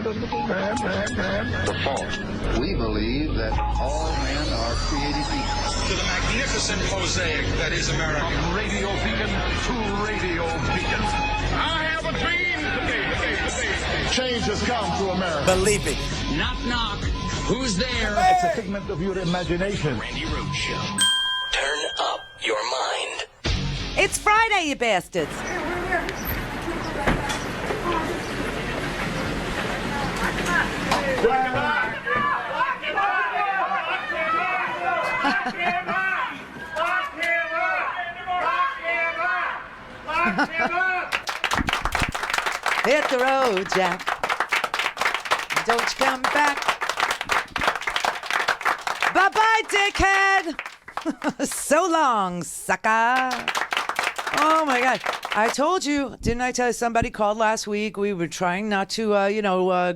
The fault. We believe that all men are created equal. To the magnificent mosaic that is America. From radio beacon to radio beacon. I have a dream. Change has come to America. Believe it. Knock, knock. Who's there? It's a figment of your imagination. Randi Rhodes Show. Turn up your mind. It's Friday, you bastards. Hit the road, Jack. Don't you come back. Bye-bye, dickhead. So long, sucker. Oh, my God. I told you, didn't I tell you somebody called last week? We were trying not to,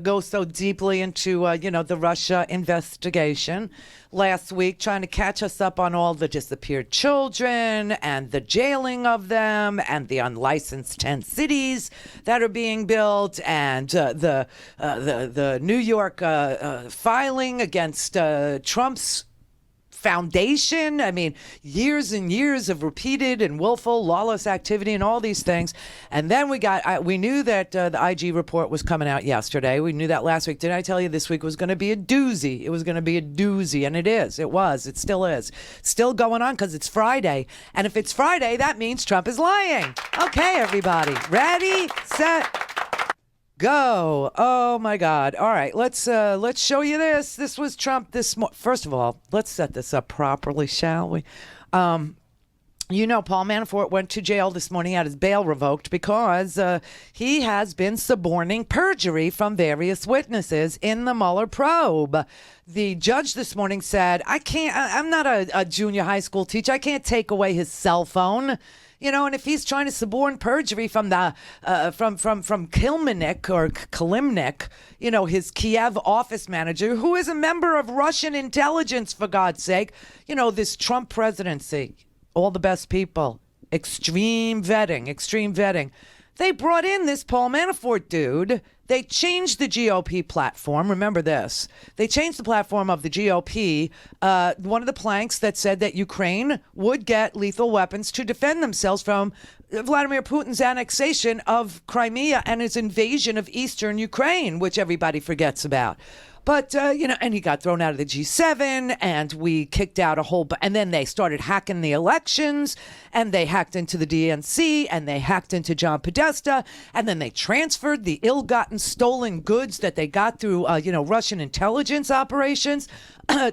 go so deeply into, the Russia investigation last week, trying to catch us up on all the disappeared children and the jailing of them and the unlicensed 10 cities that are being built and the New York filing against Trump's foundation. I mean, years and years of repeated and willful lawless activity and all these things. And then we knew that the IG report was coming out yesterday. We knew that last week. Didn't I tell you this week was going to be a doozy? It was going to be a doozy. And it is. It was. It still is. Still going on because it's Friday. And if it's Friday, that means Trump is lying. Okay, everybody. Ready, set, go. Oh my God. All right, let's show you this. This was Trump this first of all, let's set this up properly, shall we? Paul Manafort went to jail this morning, had his bail revoked because he has been suborning perjury from various witnesses in the Mueller probe. The judge this morning said, I'm not a junior high school teacher. I can't take away his cell phone. And if he's trying to suborn perjury from the from Kilimnik, his Kiev office manager, who is a member of Russian intelligence, for God's sake, this Trump presidency, all the best people, extreme vetting. They brought in this Paul Manafort dude. They changed the GOP platform. Remember this. They changed the platform of the GOP. One of the planks that said that Ukraine would get lethal weapons to defend themselves from Vladimir Putin's annexation of Crimea and his invasion of eastern Ukraine, which everybody forgets about. But, and he got thrown out of the G7 and we kicked out and then they started hacking the elections and they hacked into the DNC and they hacked into John Podesta and then they transferred the ill-gotten stolen goods that they got through, Russian intelligence operations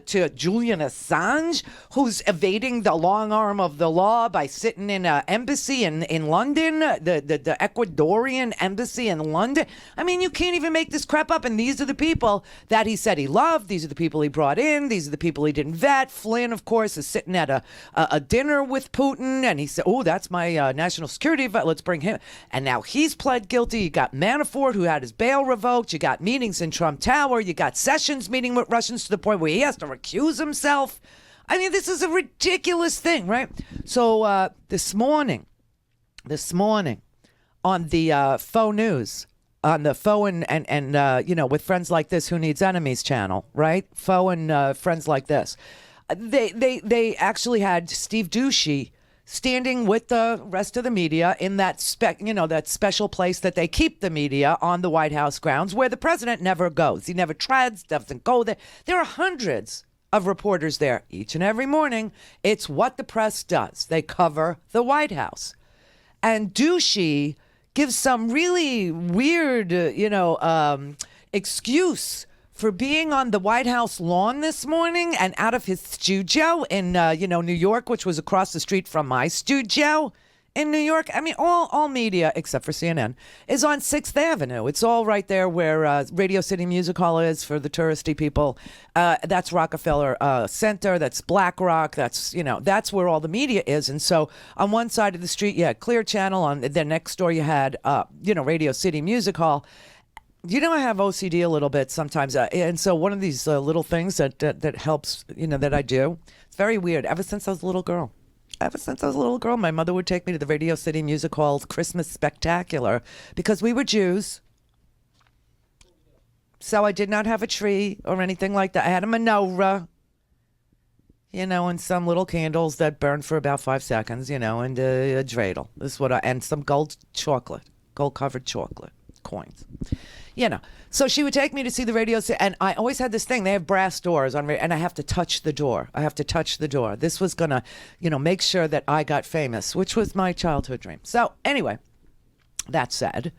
to Julian Assange, who's evading the long arm of the law by sitting in an embassy in London, the Ecuadorian embassy in London. I mean, you can't even make this crap up. And these are the people that he said he loved. These are the people he brought in. These are the people he didn't vet. Flynn, of course, is sitting at a dinner with Putin. And he said, oh, that's my national security vet. Let's bring him. And now he's pled guilty. You got Manafort, who had his bail revoked. You got meetings in Trump Tower. You got Sessions meeting with Russians to the point where he has to recuse himself. I mean, this is a ridiculous thing, right? So this morning on the faux news, on the faux and with Friends Like This Who Needs Enemies channel, right? Faux and Friends Like This. They actually had Steve Ducey standing with the rest of the media in that that special place that they keep the media on the White House grounds, where the president never goes. He never treads, doesn't go there. There are hundreds of reporters there each and every morning. It's what the press does. They cover the White House. And Ducey gives some really weird, excuse for being on the White House lawn this morning and out of his studio in, New York, which was across the street from my studio in New York. I mean, all media, except for CNN, is on 6th Avenue. It's all right there where Radio City Music Hall is for the touristy people. That's Rockefeller Center. That's BlackRock. That's where all the media is. And so on one side of the street, you had Clear Channel. On the next door, you had, Radio City Music Hall. I have OCD a little bit sometimes. And so one of these little things that helps, that I do, it's very weird. Ever since I was a little girl, my mother would take me to the Radio City Music Hall's Christmas Spectacular because we were Jews. So I did not have a tree or anything like that. I had a menorah, and some little candles that burn for about 5 seconds, and a dreidel. This is and some gold covered chocolate coins. So she would take me to see the radio, and I always had this thing. They have brass doors and I have to touch the door. This was gonna, make sure that I got famous, which was my childhood dream. So anyway, that said,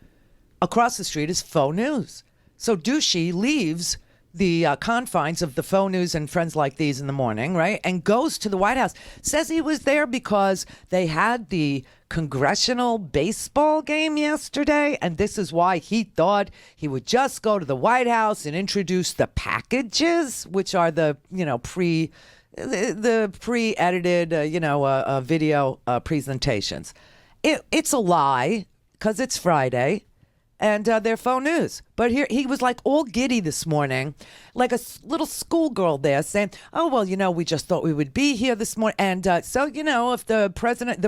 across the street is Faux News. So Douchey leaves the confines of the Faux News and Friends Like These in the morning, right? And goes to the White House. Says he was there because they had the congressional baseball game yesterday, and this is why he thought he would just go to the White House and introduce the packages, which are the pre-edited video presentations. It's a lie because it's Friday. And they're Faux News. But here he was like all giddy this morning, like a little schoolgirl there saying, oh, well, we just thought we would be here this morning. And so, if the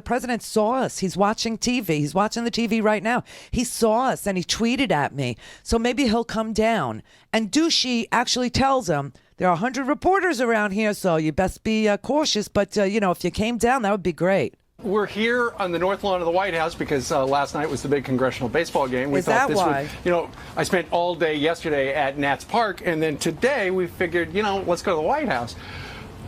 president saw us, he's watching TV. He's watching the TV right now. He saw us and he tweeted at me. So maybe he'll come down. And Douchey actually tells him, there are 100 reporters around here, so you best be cautious. But, if you came down, that would be great. We're here on the north lawn of the White House because last night was the big congressional baseball game. Is that why? I spent all day yesterday at Nats Park, and then today we figured, let's go to the White House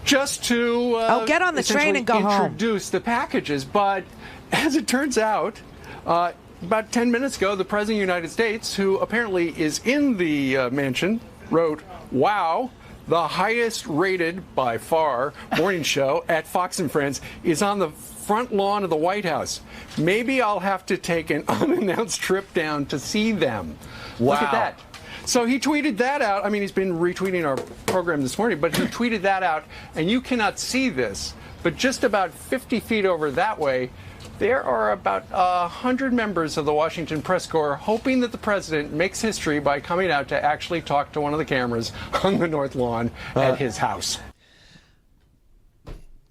just to get on the train and go home. Introduce the packages. But as it turns out, about 10 minutes ago, the President of the United States, who apparently is in the mansion, wrote, "Wow. The highest rated, by far, morning show at Fox and Friends is on the front lawn of the White House. Maybe I'll have to take an unannounced trip down to see them." Wow. Look at that. So he tweeted that out. I mean, he's been retweeting our program this morning, but he tweeted that out, and you cannot see this, but just about 50 feet over that way, there are about 100 members of the Washington Press Corps hoping that the president makes history by coming out to actually talk to one of the cameras on the north lawn at his house.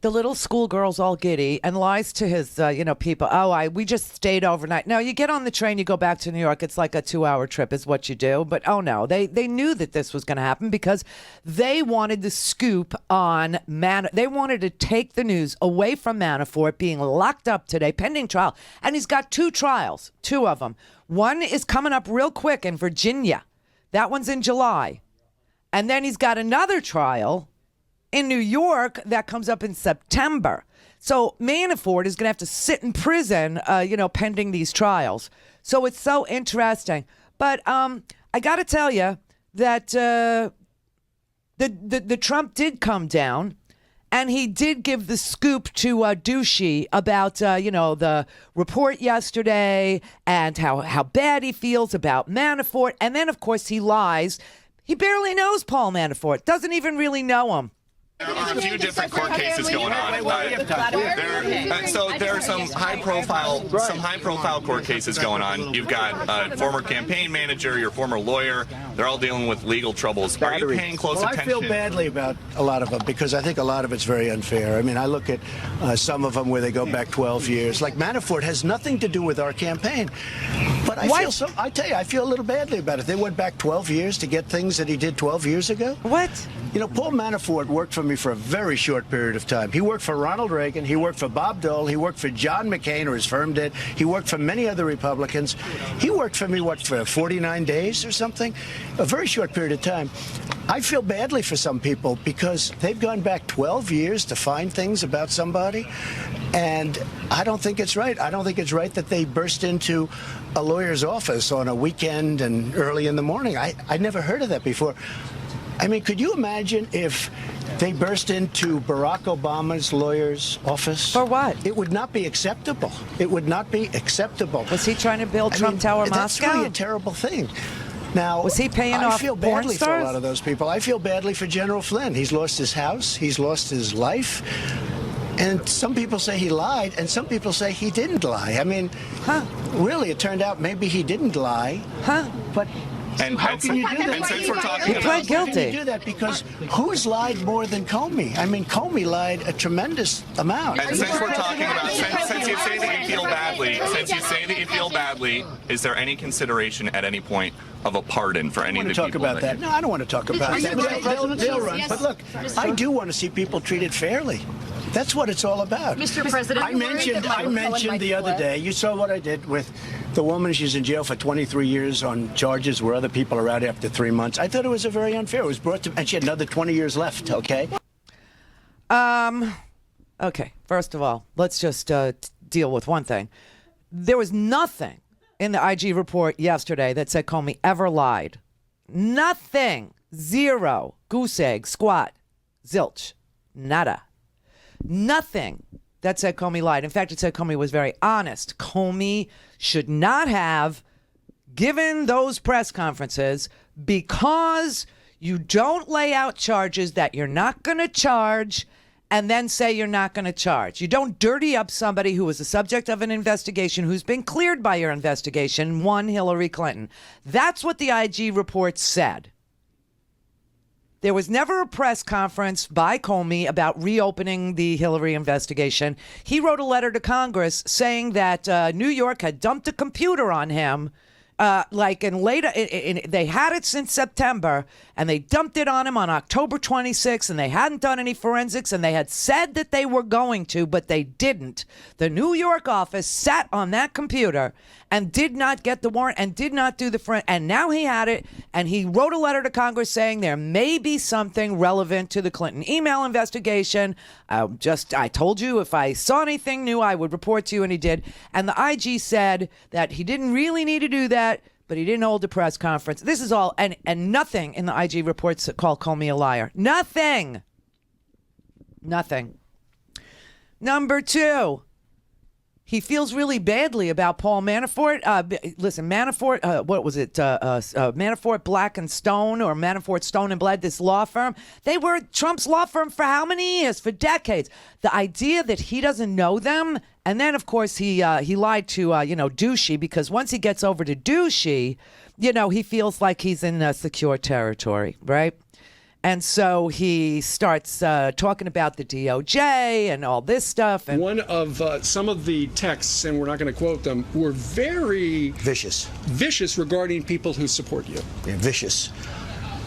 The little schoolgirl's all giddy and lies to his, people. We just stayed overnight. No, you get on the train, you go back to New York. It's like a 2-hour trip is what you do. But, no, they knew that this was going to happen because they wanted the scoop on They wanted to take the news away from Manafort being locked up today, pending trial. And he's got 2 trials, 2 of them. One is coming up real quick in Virginia. That one's in July. And then he's got another trial in New York that comes up in September. So Manafort is going to have to sit in prison, pending these trials. So it's so interesting. But I got to tell you that the Trump did come down, and he did give the scoop to Douchey about, the report yesterday and how bad he feels about Manafort. And then, of course, he lies. He barely knows Paul Manafort, doesn't even really know him. There are a few different court cases going on. So there are some high-profile court cases going on. You've got a former campaign manager, your former lawyer. They're all dealing with legal troubles. Are you paying close attention? I feel badly about a lot of them because I think a lot of it's very unfair. I mean, I look at some of them where they go back 12 years. Like Manafort has nothing to do with our campaign. But I tell you, I feel a little badly about it. They went back 12 years to get things that he did 12 years ago. What? Paul Manafort worked for me for a very short period of time. He worked for Ronald Reagan. He worked for Bob Dole. He worked for John McCain, or his firm did. He worked for many other Republicans. He worked for me, for 49 days or something? A very short period of time. I feel badly for some people because they've gone back 12 years to find things about somebody, and I don't think it's right. I don't think it's right that they burst into a lawyer's office on a weekend and early in the morning. I never heard of that before. I mean, could you imagine if they burst into Barack Obama's lawyer's office? For what? It would not be acceptable. It would not be acceptable. Was he trying to build Trump Tower Moscow? That's really a terrible thing. Now, was he paying off I feel badly porn stars? For a lot of those people. I feel badly for General Flynn. He's lost his house. He's lost his life. And some people say he lied, and some people say he didn't lie. I mean, really, it turned out maybe he didn't lie. But How can you do that? And since we're talking He about pled How can guilty. you do that? Because who's lied more than Comey? I mean, Comey lied a tremendous amount. And since we're talking about, since you say that you feel badly, is there any consideration at any point of a pardon for any of the talk people about that. No, I don't want to talk about that. They'll run. But look, I do want to see people treated fairly. That's what it's all about. Mr. President, I mentioned the other day, you saw what I did with the woman. She's in jail for 23 years on charges where other people are out after 3 months. I thought it was very unfair. It was brought to, and she had another 20 years left, okay? Okay, first of all, let's just deal with one thing. There was nothing in the IG report yesterday that said Comey ever lied. Nothing. Zero. Goose egg. Squat. Zilch. Nada. Nothing that said Comey lied. In fact, it said Comey was very honest. Comey should not have given those press conferences because you don't lay out charges that you're not going to charge and then say you're not going to charge. You don't dirty up somebody who was the subject of an investigation who's been cleared by your investigation, one Hillary Clinton. That's what the IG report said. There was never a press conference by Comey about reopening the Hillary investigation. He wrote a letter to Congress saying that New York had dumped a computer on him. They had it since September, and they dumped it on him on October 26th, and they hadn't done any forensics, and they had said that they were going to, but they didn't. The New York office sat on that computer and did not get the warrant and did not do the and now he had it, and he wrote a letter to Congress saying there may be something relevant to the Clinton email investigation. I told you if I saw anything new, I would report to you, and he did. And the IG said that he didn't really need to do that, but he didn't hold a press conference. This is all, and nothing in the IG reports that call Comey a liar. Nothing. Number two, he feels really badly about Paul Manafort. Listen, Manafort, what was it? Manafort Black and Stone, or Manafort Stone and Blood, this law firm. They were Trump's law firm for how many years? For decades. The idea that he doesn't know them, and then, of course, he lied to, Douchey, because once he gets over to Douchey, he feels like he's in secure territory, right? And so he starts talking about the DOJ and all this stuff. And one of some of the texts, and we're not going to quote them, were very vicious regarding people who support you. Yeah, vicious.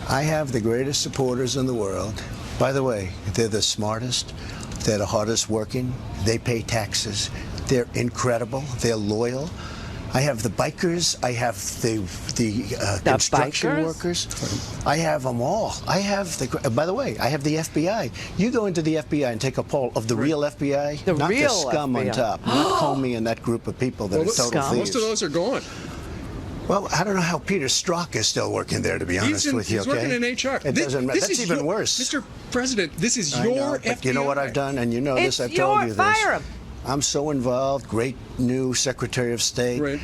I have the greatest supporters in the world. By the way, they're the smartest. They're the hardest working. They pay taxes. They're incredible. They're loyal. I have the bikers. I have the construction bikers? workers. I have them all. I have by the way, I have the FBI. You go into the FBI and take a poll of the real FBI, not the scum FBI. on top, not Comey and that group of people that are total thieves. Most of those are gone. Well, I don't know how Peter Strzok is still working there, to be honest with you. He's working in HR. It doesn't matter. That's even worse. Mr. President, this is I your know, but FBI. you know what I've done, and you know this. I've told you this. Fire him. I'm so involved. Great new Secretary of State. Right.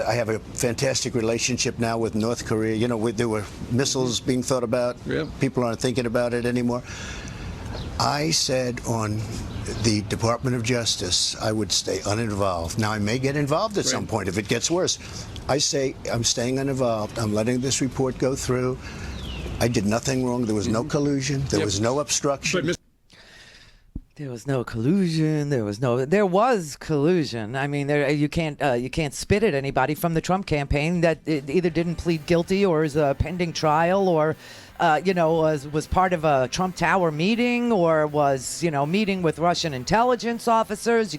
I have a fantastic relationship now with North Korea. There were missiles being thought about. Yeah. People aren't thinking about it anymore. I said on the Department of Justice I would stay uninvolved. Now, I may get involved at some point if it gets worse. I say I'm staying uninvolved. I'm letting this report go through. I did nothing wrong. There was no collusion. There was no obstruction. There was no collusion. There was collusion. I mean, you can't spit at anybody from the Trump campaign that either didn't plead guilty or is a pending trial or, was part of a Trump Tower meeting or was, meeting with Russian intelligence officers.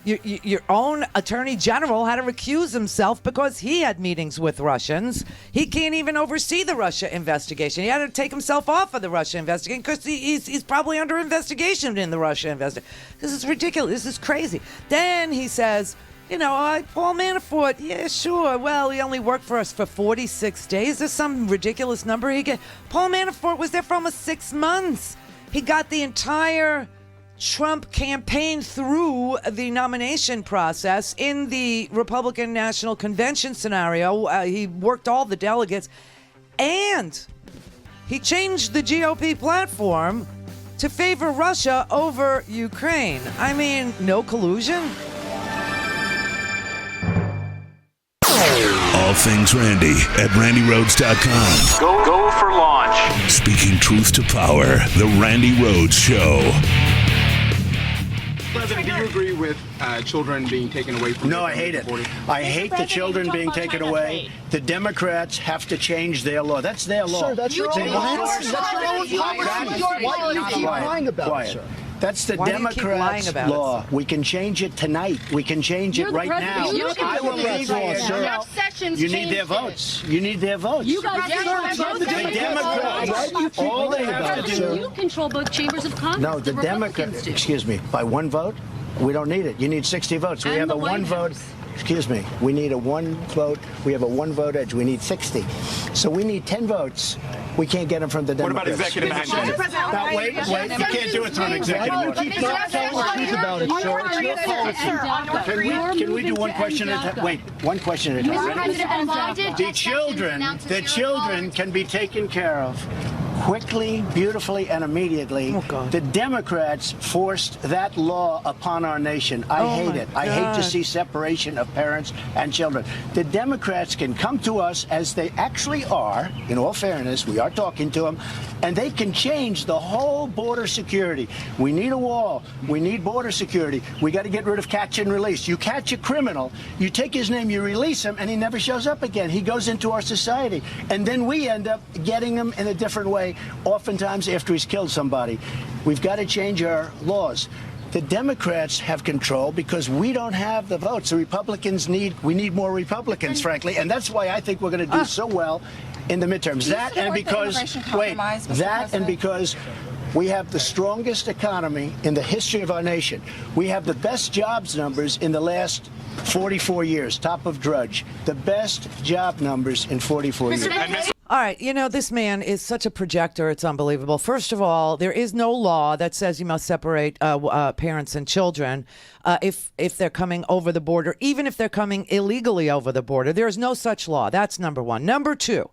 Your own attorney general had to recuse himself because he had meetings with Russians. He can't even oversee the Russia investigation. He had to take himself off of the Russia investigation because he's probably under investigation in the Russia investigation. This is ridiculous. This is crazy. Then he says, Paul Manafort, yeah, sure. Well, he only worked for us for 46 days. There's some ridiculous number he get. Paul Manafort was there for almost 6 months. He got the entire Trump campaign through the nomination process in the Republican National Convention scenario. He worked all the delegates, and he changed the GOP platform to favor Russia over Ukraine. I mean, no collusion? all things Randy at randyrhodes.com. Go for launch. Speaking truth to power, the Randi Rhodes Show. President, do you agree with children being taken away from No, I hate it. I hate the children being taken away. The Democrats have to change their law. That's their law. Sir, that's your own policy. That's your own policy. Why do you keep lying about it, sir? That's the Why do you keep lying Democrats' about law. We can change it tonight. We can change it right now. I will leave here. You need their votes. You need their votes. You guys the Democrats, all they have to do. You control both chambers of Congress. No, the Democrats, excuse me, by one vote? We don't need it. You need 60 votes. We have a one vote. Excuse me. We need a one vote. We have a one vote edge. We need 60. So we need 10 votes. We can't get them from the Democrats. What about executive action? Now, wait. You can't do it through an executive order. Keep not telling the truth about it, sir. It's your policy. Can we do one question at a time? Wait, one question at a time. The children can be taken care of quickly, beautifully, and immediately. The Democrats forced that law upon our nation. I hate it. I hate to see separation of parents and children. The Democrats can come to us as they actually are. In all fairness, we are talking to them, and they can change the whole border security. We need a wall. We need border security. We got to get rid of catch and release. You catch a criminal, you take his name, you release him, and he never shows up again. He goes into our society, and then we end up getting him in a different way, oftentimes after he's killed somebody. We've got to change our laws. The Democrats have control because we don't have the votes. The Republicans we need more Republicans, frankly, and that's why I think we're going to do so well in the midterms. Because we have the strongest economy in the history of our nation. We have the best jobs numbers in the last 44 years, top of Drudge. The best job numbers in 44 years. All right, this man is such a projector. It's unbelievable. First of all, there is no law that says you must separate parents and children if they're coming over the border, even if they're coming illegally over the border. There is no such law. That's number one. Number two,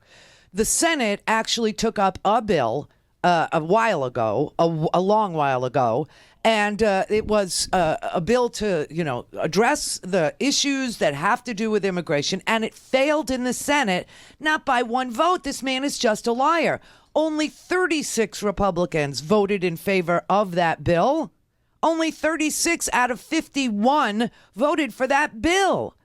the Senate actually took up a bill a while ago, a long while ago, and it was a bill to, address the issues that have to do with immigration, and it failed in the Senate, not by one vote. This man is just a liar. Only 36 Republicans voted in favor of that bill. Only 36 out of 51 voted for that bill.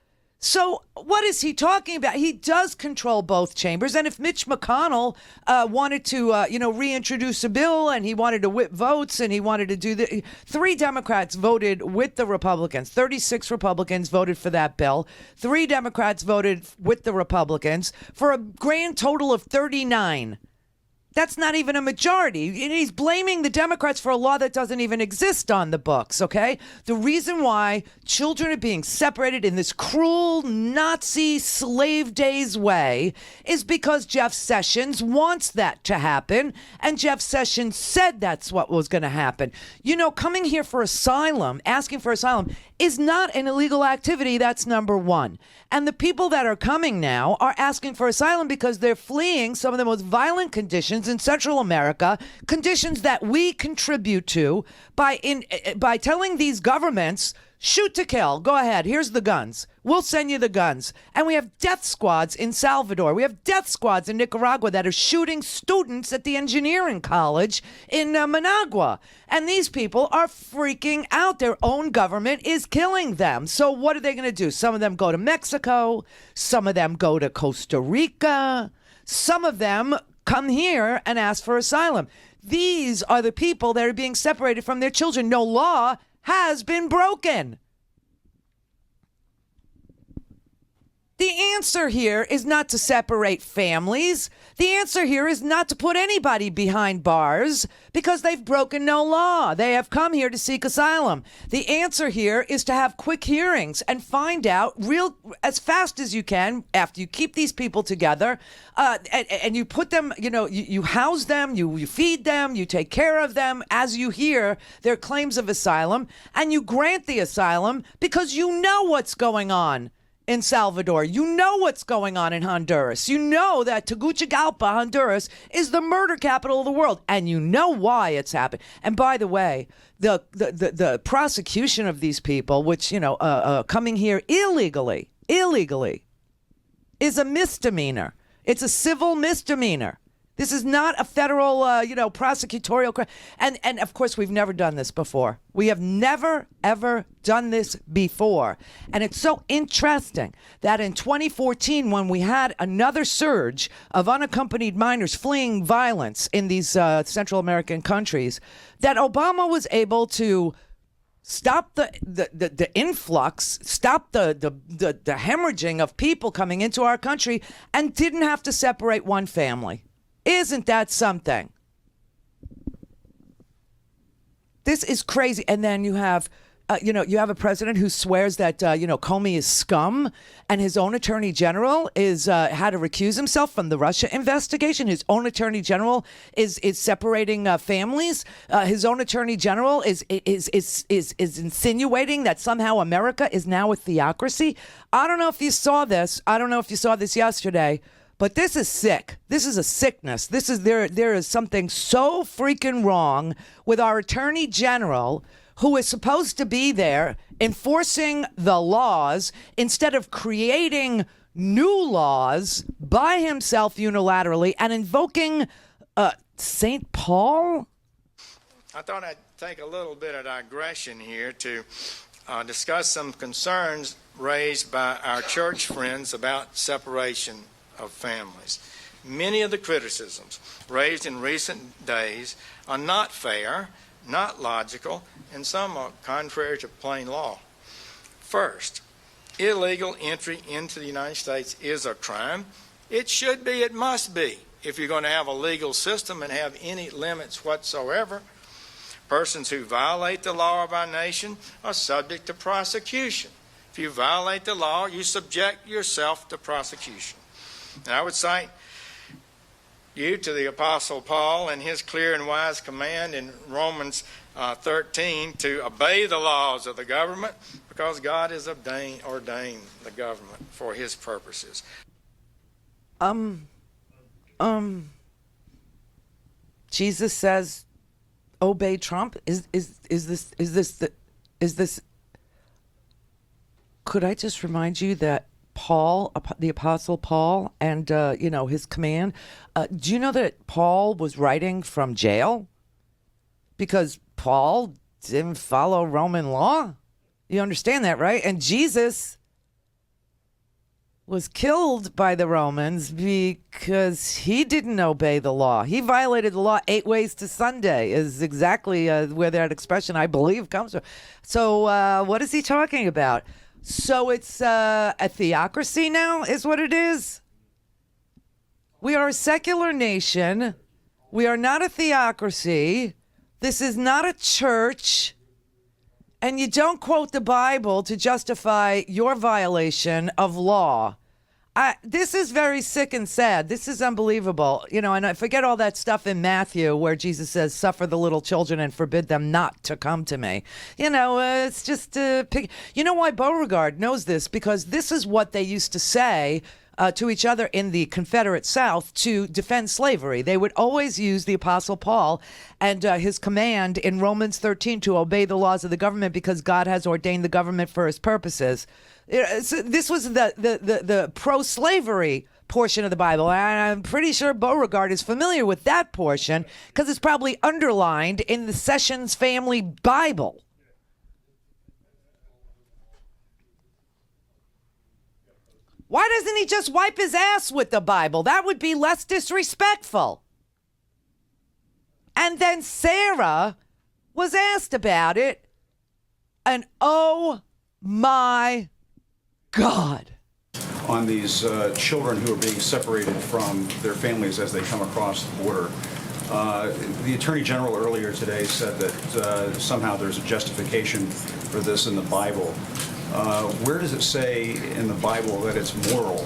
So what is he talking about? He does control both chambers. And if Mitch McConnell wanted to, reintroduce a bill and he wanted to whip votes and he wanted to do the 3 Democrats voted with the Republicans. 36 Republicans voted for that bill. 3 Democrats voted with the Republicans for a grand total of 39. That's not even a majority. And he's blaming the Democrats for a law that doesn't even exist on the books, okay? The reason why children are being separated in this cruel Nazi slave days way is because Jeff Sessions wants that to happen, and Jeff Sessions said that's what was going to happen. Coming here for asylum, asking for asylum, is not an illegal activity. That's number one. And the people that are coming now are asking for asylum because they're fleeing some of the most violent conditions in Central America, conditions that we contribute to by telling these governments, shoot to kill. Go ahead. Here's the guns. We'll send you the guns. And we have death squads in Salvador. We have death squads in Nicaragua that are shooting students at the engineering college in Managua. And these people are freaking out. Their own government is killing them. So what are they going to do? Some of them go to Mexico. Some of them go to Costa Rica. Some of them come here and ask for asylum. These are the people that are being separated from their children. No law has been broken. The answer here is not to separate families. The answer here is not to put anybody behind bars because they've broken no law. They have come here to seek asylum. The answer here is to have quick hearings and find out as fast as you can after you keep these people together and you put them, you house them, you feed them, you take care of them as you hear their claims of asylum, and you grant the asylum because you know what's going on in Salvador. You know what's going on in Honduras. You know that Tegucigalpa, Honduras, is the murder capital of the world, and you know why it's happened. And by the way, the prosecution of these people, which coming here illegally, is a misdemeanor. It's a civil misdemeanor. This is not a federal, prosecutorial crime. And of course, we've never done this before. We have never, ever done this before. And it's so interesting that in 2014, when we had another surge of unaccompanied minors fleeing violence in these Central American countries, that Obama was able to stop the influx, stop the hemorrhaging of people coming into our country, and didn't have to separate one family. Isn't that something? This is crazy. And then you have, you have a president who swears that, Comey is scum, and his own attorney general is had to recuse himself from the Russia investigation. His own attorney general is separating families. His own attorney general is insinuating that somehow America is now a theocracy. I don't know if you saw this. I don't know if you saw this yesterday. But this is sick. This is a sickness. There is something so freaking wrong with our attorney general, who is supposed to be there enforcing the laws instead of creating new laws by himself unilaterally and invoking St. Paul. I thought I'd take a little bit of digression here to discuss some concerns raised by our church friends about separation of families. Many of the criticisms raised in recent days are not fair, not logical, and some are contrary to plain law. First, illegal entry into the United States is a crime. It should be, it must be, if you're going to have a legal system and have any limits whatsoever. Persons who violate the law of our nation are subject to prosecution. If you violate the law, you subject yourself to prosecution. And I would cite you to the Apostle Paul and his clear and wise command in Romans 13 to obey the laws of the government, because God has ordained the government for his purposes. Jesus says, obey Trump. Is this? Could I just remind you that Paul, the Apostle Paul, and, his command. Do you know that Paul was writing from jail? Because Paul didn't follow Roman law. You understand that, right? And Jesus was killed by the Romans because he didn't obey the law. He violated the law 8 ways to Sunday is exactly where that expression, I believe, comes from. So what is he talking about? So it's a theocracy now is what it is. We are a secular nation. We are not a theocracy. This is not a church. And you don't quote the Bible to justify your violation of law. This is very sick and sad. This is unbelievable. And I forget all that stuff in Matthew where Jesus says, suffer the little children and forbid them not to come to me. It's just you know why Beauregard knows this? Because this is what they used to say to each other in the Confederate South to defend slavery. They would always use the Apostle Paul and his command in Romans 13 to obey the laws of the government because God has ordained the government for his purposes. This was the pro-slavery portion of the Bible. And I'm pretty sure Beauregard is familiar with that portion because it's probably underlined in the Sessions Family Bible. Why doesn't he just wipe his ass with the Bible? That would be less disrespectful. And then Sarah was asked about it. And oh my God. On these children who are being separated from their families as they come across the border. The Attorney General earlier today said that somehow there's a justification for this in the Bible. Where does it say in the Bible that it's moral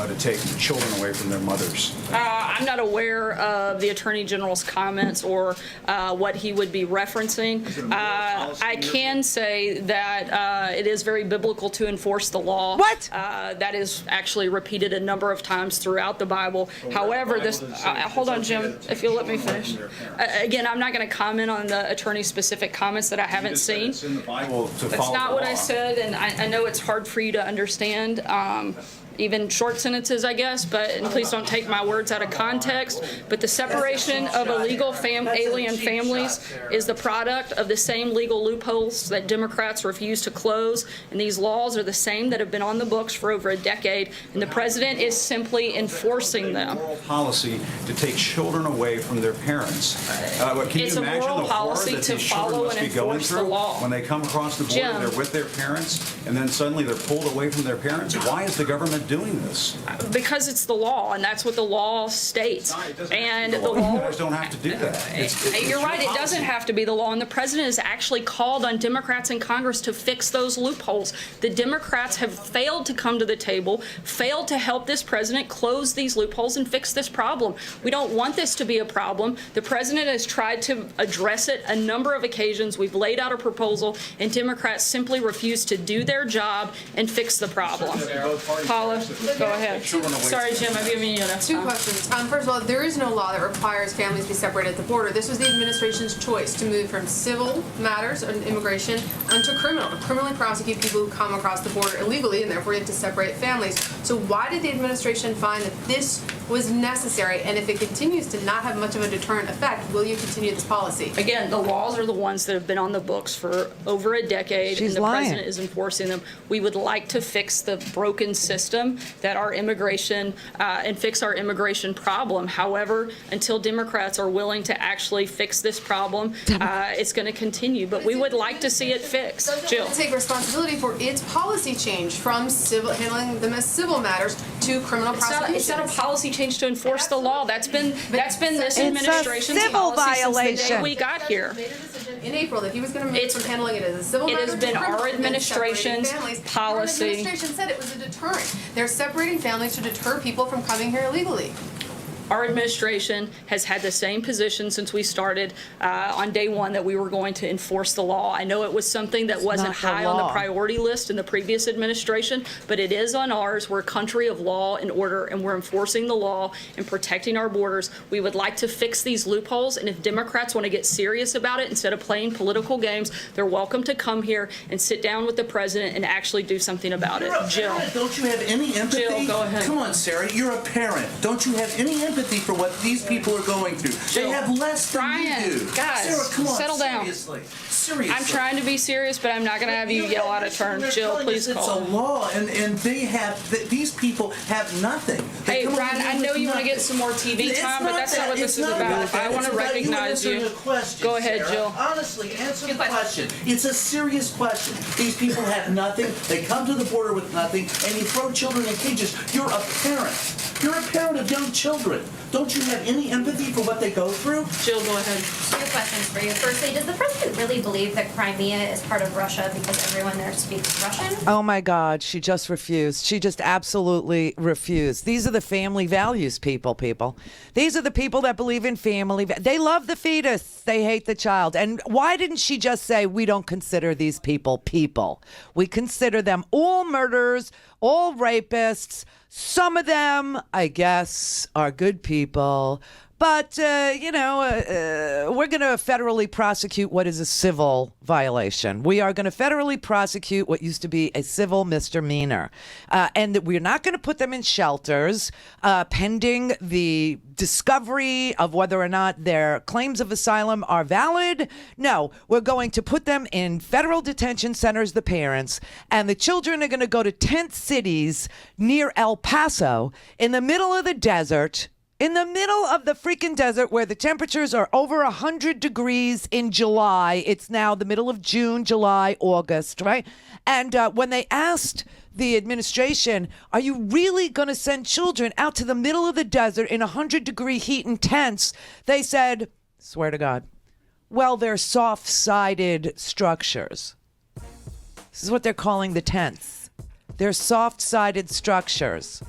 to take children away from their mothers? I'm not aware of the Attorney General's comments or what he would be referencing. I can say that it is very biblical to enforce the law. What? That is actually repeated a number of times throughout the Bible. However, this... hold on, Jim, if you'll let me finish. Again, I'm not going to comment on the attorney's specific comments that I haven't seen. It's in the Bible to follow That's not the what law. I said, and I know it's hard for you to understand. even short sentences, I guess, and please don't take my words out of context, but the separation of illegal alien families is the product of the same legal loopholes that Democrats refuse to close, and these laws are the same that have been on the books for over a decade, and the president is simply enforcing them. Policy to take children away from their parents. Can It's you a imagine moral the horror policy that to these children follow must and be going enforce the through law. when they come across the border? Jim. They're with their parents, and then suddenly they're pulled away from their parents? Why is the government doing this? Because it's the law, and that's what the law states. And the You law. guys don't have to do that. You're right, it doesn't have to be the law, and the president has actually called on Democrats in Congress to fix those loopholes. The Democrats have failed to come to the table, failed to help this president close these loopholes and fix this problem. We don't want this to be a problem. The president has tried to address it a number of occasions. We've laid out a proposal, and Democrats simply refuse to do their job and fix the problem. Paula, go ahead. Sorry, Jim, I've given you enough Two time. questions. First of all, there is no law that requires families to be separated at the border. This was the administration's choice to move from civil matters and immigration onto criminal, to criminally prosecute people who come across the border illegally, and therefore you have to separate families. So why did the administration find that this was necessary? And if it continues to not have much of a deterrent effect, will you continue this policy? Again, the laws are the ones that have been on the books for over a decade, She's and the lying. president is enforcing them. We would like to fix the broken system that our immigration and fix our immigration problem. However, until Democrats are willing to actually fix this problem, it's going to continue. But we would like to see it fixed. Jill. Take responsibility for its policy change from civil, handling them as civil matters to criminal prosecution. It's not a policy change to enforce the law. That's been this It's a administration's civil policy since the day violation. we got here. Made a decision in April that he was going to move from handling it as a civil It matter has to been criminal, our and then administration's separating families. policy. Our administration said it was a deterrent. They're separating families to deter people from coming here illegally. Our administration has had the same position since we started on day one, that we were going to enforce the law. I know it was something that wasn't not the high on the law. priority list in the previous administration, but it is on ours. We're a country of law and order, and we're enforcing the law and protecting our borders. We would like to fix these loopholes, and if Democrats want to get serious about it instead of playing political games, they're welcome to come here and sit down with the president and actually do something about it. Jill. Don't you have any empathy? Jill, go ahead. Come on, Sarah, you're a parent. Don't you have any empathy for what these people are going through? They have less than Brian, you do. guys, Sarah, come on, settle down. Seriously. I'm trying to be serious, but I'm not going to have you yell out of turn. Jill, please It's call. a law, and they have, these people have nothing. They Hey, come over Ryan, here I know with you want to get nothing. some more TV It's time, but that's not what this is It's not about. that. I want It's to about recognize answering you. a question, Go ahead, Sarah. Jill. Honestly, answer the question. It's a serious question. These people have nothing. They come to the border with nothing, and you throw children in cages. You're a parent. You're a parent of young children. Don't you have any empathy for what they go through? Jill, go ahead. Two questions for you. Firstly, does the president really believe that Crimea is part of Russia because everyone there speaks Russian? Oh my God, she just refused. She just absolutely refused. These are the family values people. These are the people that believe in family. They love the fetus. They hate the child. And why didn't she just say, we don't consider these people? We consider them all murderers, all rapists. Some of them, I guess, are good people. But, we're going to federally prosecute what is a civil violation. We are going to federally prosecute what used to be a civil misdemeanor. And we're not going to put them in shelters pending the discovery of whether or not their claims of asylum are valid. No, we're going to put them in federal detention centers, the parents, and the children are going to go to tent cities near El Paso in the middle of the desert. In the middle of the freaking desert where the temperatures are over 100 degrees in July. It's now the middle of June, July, August, right? And when they asked the administration, are you really going to send children out to the middle of the desert in 100-degree heat in tents? They said, swear to God, well, they're soft-sided structures. This is what they're calling the tents. They're soft-sided structures.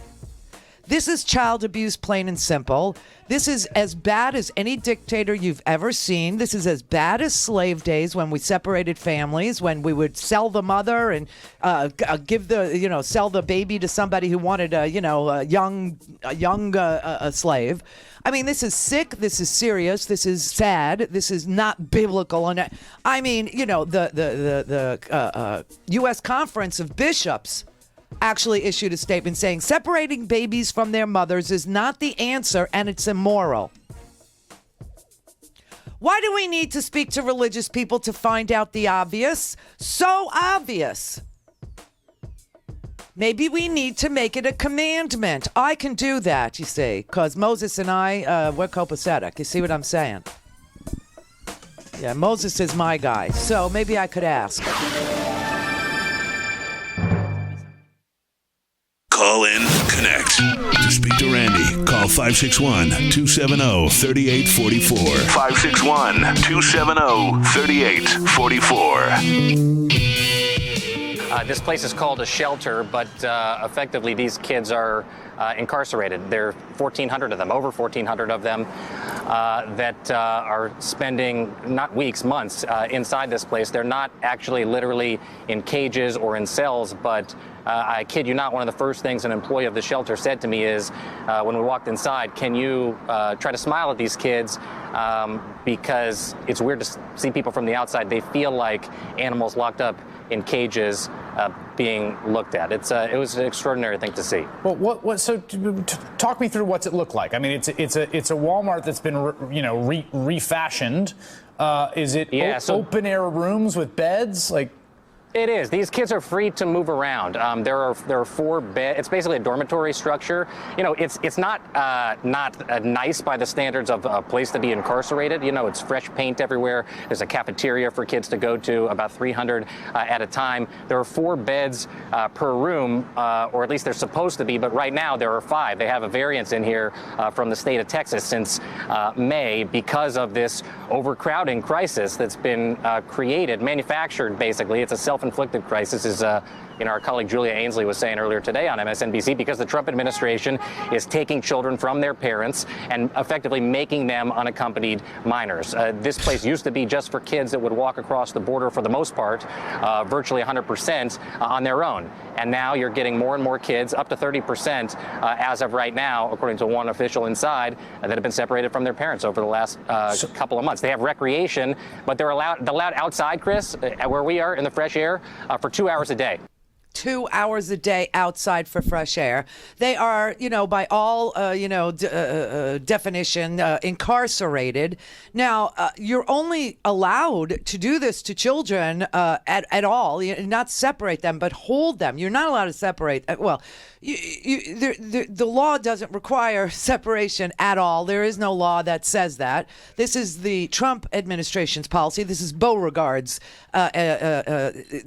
This is child abuse, plain and simple. This is as bad as any dictator you've ever seen. This is as bad as slave days when we separated families, when we would sell the mother and sell the baby to somebody who wanted a young slave. I mean, this is sick. This is serious. This is sad. This is not biblical. And I mean, the U.S. Conference of Bishops actually issued a statement saying separating babies from their mothers is not the answer and it's immoral. Why do we need to speak to religious people to find out the obvious? So obvious. Maybe we need to make it a commandment. I can do that, you see, because Moses and I, we're copacetic. You see what I'm saying? Yeah, Moses is my guy, so maybe I could ask. Call in, connect. To speak to Randi, call 561-270-3844. 561-270-3844. This place is called a shelter, but effectively these kids are incarcerated. There are 1,400 of them, over 1,400 of them, that are spending not weeks, months inside this place. They're not actually literally in cages or in cells, but I kid you not, one of the first things an employee of the shelter said to me is, when we walked inside, can you try to smile at these kids? Because it's weird to see people from the outside. They feel like animals locked up in cages being looked at. It was an extraordinary thing to see. Well, so talk me through what's it look like. I mean, it's a Walmart that's been refashioned. Is it open air rooms with beds? Like, it is. These kids are free to move around. There are 4 beds. It's basically a dormitory structure. You know, it's not nice by the standards of a place to be incarcerated. You know, it's fresh paint everywhere. There's a cafeteria for kids to go to, about 300 at a time. There are 4 beds per room, or at least they're supposed to be. But right now there are 5. They have a variance in here from the state of Texas since May because of this overcrowding crisis that's been manufactured. Basically, it's a self-inflicted crisis, as our colleague Julia Ainsley was saying earlier today on MSNBC, because the Trump administration is taking children from their parents and effectively making them unaccompanied minors. This place used to be just for kids that would walk across the border for the most part, virtually 100% on their own. And now you're getting more and more kids, up to 30% as of right now, according to one official inside, that have been separated from their parents over the last couple of months. They have recreation, but they're allowed outside, Chris, where we are in the fresh air, for 2 hours a day. 2 hours a day outside for fresh air. They are, by all, definition, incarcerated. Now, you're only allowed to do this to children at all, not separate them, but hold them. You're not allowed to separate. The law doesn't require separation at all. There is no law that says that. This is the Trump administration's policy. This is Beauregard's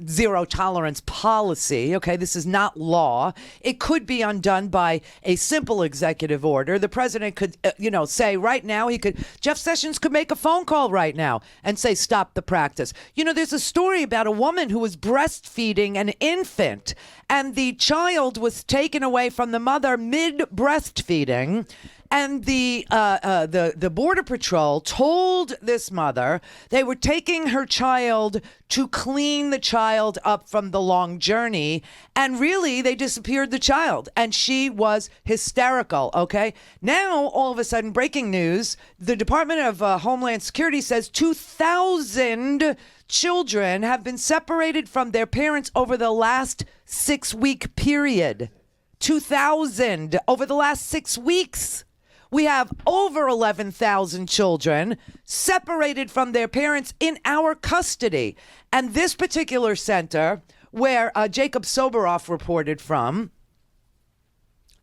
zero tolerance policy. Okay, this is not law. It could be undone by a simple executive order. The president could, say right now, Jeff Sessions could make a phone call right now and say, stop the practice. There's a story about a woman who was breastfeeding an infant, and the child was taken away from the mother mid-breastfeeding. And the Border Patrol told this mother they were taking her child to clean the child up from the long journey. And really, they disappeared the child. And she was hysterical, okay? Now, all of a sudden, breaking news, the Department of Homeland Security says 2,000 children have been separated from their parents over the last 6-week period. 2,000 over the last 6 weeks. We have over 11,000 children separated from their parents in our custody. And this particular center, where Jacob Soboroff reported from,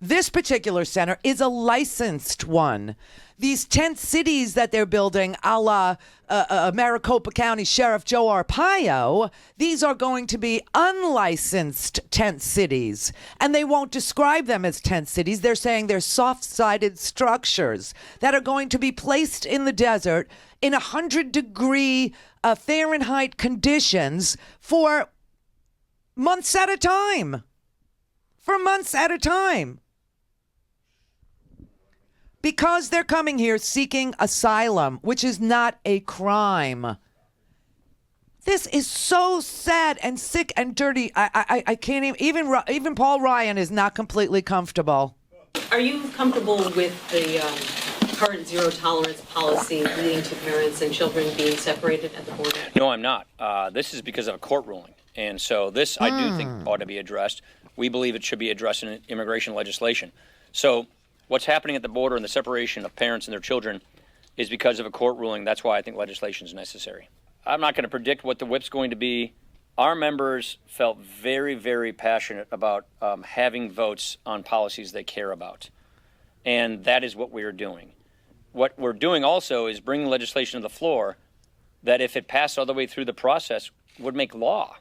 this particular center is a licensed one. These tent cities that they're building, a la Maricopa County Sheriff Joe Arpaio, these are going to be unlicensed tent cities. And they won't describe them as tent cities. They're saying they're soft-sided structures that are going to be placed in the desert in 100-degree Fahrenheit conditions for months at a time. For months at a time. Because they're coming here seeking asylum, which is not a crime. This is so sad and sick and dirty. I can't even Paul Ryan is not completely comfortable. Are you comfortable with the current zero tolerance policy leading to parents and children being separated at the border? No, I'm not. This is because of a court ruling. And so this, I do think, ought to be addressed. we believe it should be addressed in immigration legislation. So what's happening at the border and the separation of parents and their children is because of a court ruling. That's why I think legislation is necessary. I'm not going to predict what the whip's going to be. Our members felt very, very passionate about having votes on policies they care about. And that is what we are doing. What we're doing also is bringing legislation to the floor that, if it passed all the way through the process, would make law.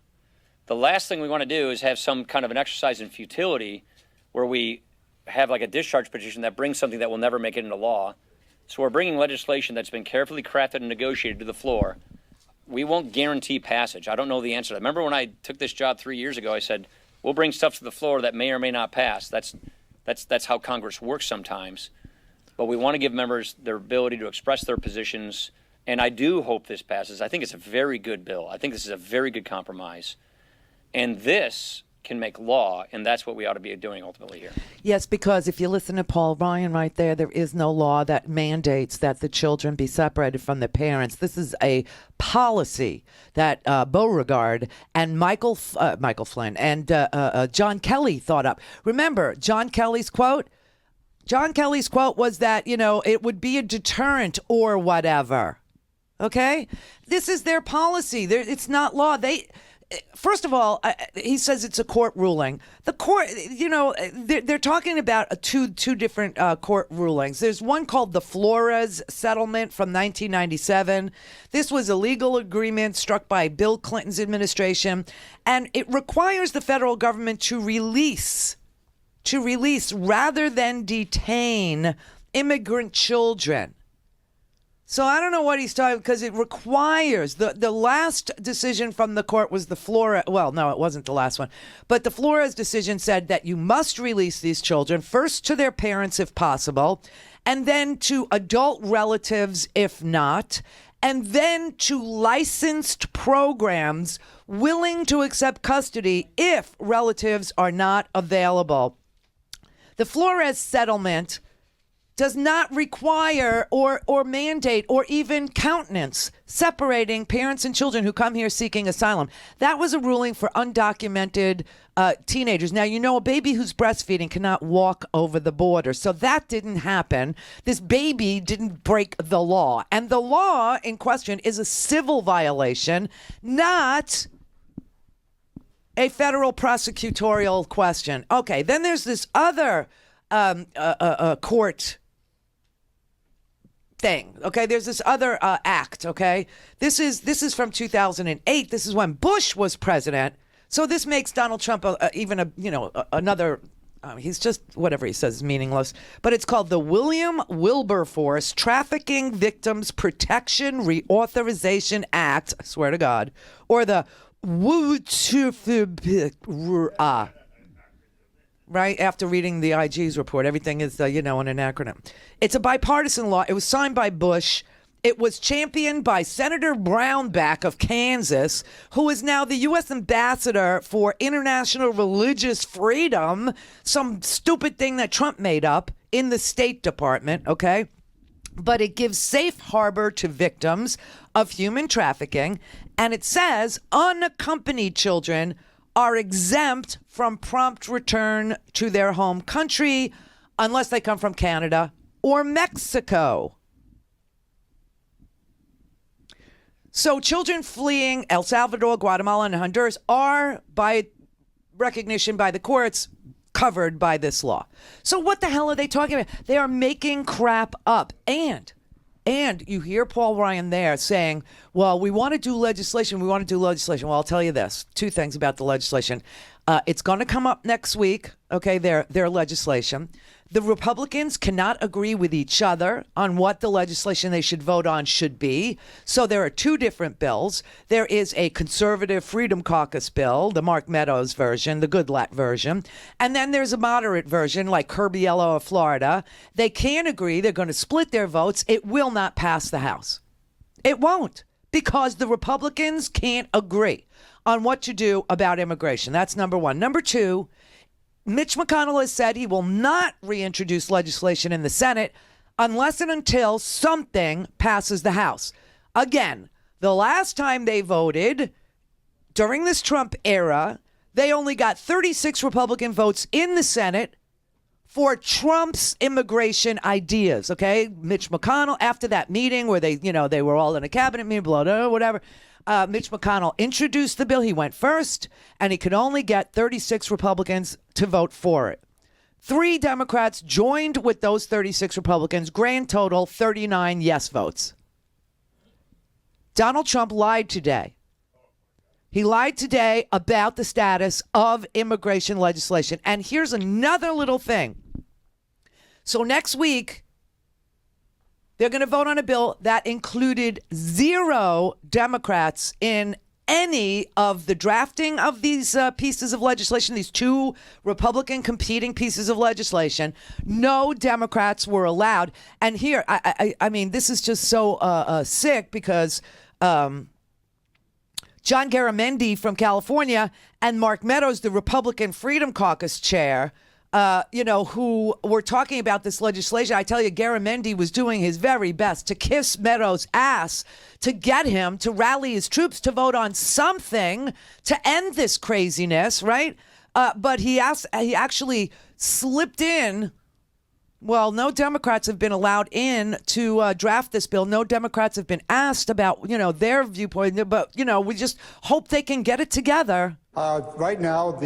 The last thing we want to do is have some kind of an exercise in futility where we have like a discharge petition that brings something that will never make it into law. So we're bringing legislation that's been carefully crafted and negotiated to the floor. We won't guarantee passage. I don't know the answer to that. Remember when I took this job 3 years ago, I said, we'll bring stuff to the floor that may or may not pass. That's how Congress works sometimes. But we want to give members their ability to express their positions. And I do hope this passes. I think it's a very good bill. I think this is a very good compromise. And this can make law, and that's what we ought to be doing ultimately here. Yes, because if you listen to Paul Ryan right there is no law that mandates that the children be separated from their parents. This is a policy that Beauregard and Michael Flynn and John Kelly thought up. Remember, John Kelly's quote was that, it would be a deterrent or whatever. Okay? This is their policy. It's not law. First of all, he says it's a court ruling. The court, they're talking about two different court rulings. There's one called the Flores settlement from 1997. This was a legal agreement struck by Bill Clinton's administration, and it requires the federal government to release rather than detain immigrant children. So I don't know what he's talking, because it requires the last decision from the court was the Flores. Well, no, it wasn't the last one, but the Flores decision said that you must release these children first to their parents if possible, and then to adult relatives if not, and then to licensed programs willing to accept custody if relatives are not available. The Flores settlement does not require or mandate or even countenance separating parents and children who come here seeking asylum. That was a ruling for undocumented teenagers. Now, a baby who's breastfeeding cannot walk over the border. So that didn't happen. This baby didn't break the law. And the law in question is a civil violation, not a federal prosecutorial question. Okay, then there's this other court thing. Okay, there's this other act. Okay, this is from 2008. This is when Bush was president. So this makes Donald Trump another. He's just, whatever he says is meaningless. But it's called the William Wilberforce Trafficking Victims Protection Reauthorization Act. I swear to God, or the right after reading the IG's report, everything is, an acronym. It's a bipartisan law. It was signed by Bush. It was championed by Senator Brownback of Kansas, who is now the U.S. ambassador for international religious freedom, some stupid thing that Trump made up in the State Department, okay? But it gives safe harbor to victims of human trafficking, and it says unaccompanied children are exempt from prompt return to their home country unless they come from Canada or Mexico. So children fleeing El Salvador, Guatemala, and Honduras are, by recognition by the courts, covered by this law. So what the hell are they talking about? They are making crap up. And you hear Paul Ryan there saying, well, we want to do legislation. Well, I'll tell you this. Two things about the legislation. It's going to come up next week, okay, their legislation. The Republicans cannot agree with each other on what the legislation they should vote on should be. So there are two different bills. There is a conservative Freedom Caucus bill, the Mark Meadows version, the Goodlatte version. And then there's a moderate version like Curbiello of Florida. They can't agree. They're going to split their votes. It will not pass the House. It won't, because the Republicans can't agree on what to do about immigration. That's number one. Number two, Mitch McConnell has said he will not reintroduce legislation in the Senate unless and until something passes the House. Again, the last time they voted during this Trump era, They only got 36 Republican votes in the Senate for Trump's immigration ideas, okay? Mitch McConnell, after that meeting where they were all in a cabinet meeting, blah, blah, whatever, Mitch McConnell introduced the bill. He went first, and he could only get 36 Republicans to vote for it. 3 Democrats joined with those 36 Republicans, grand total 39 yes votes. Donald Trump lied today. He lied today about the status of immigration legislation. And here's another little thing. So next week, they're going to vote on a bill that included 0 Democrats in any of the drafting of these pieces of legislation, these 2 Republican competing pieces of legislation. No Democrats were allowed. And here, I mean, this is just so sick because John Garamendi from California and Mark Meadows, the Republican Freedom Caucus chair, who were talking about this legislation. I tell you, Garamendi was doing his very best to kiss Meadows' ass to get him to rally his troops to vote on something to end this craziness, right? But he actually slipped in. Well, no Democrats have been allowed in to draft this bill. No Democrats have been asked about, their viewpoint. But, we just hope they can get it together. Right now,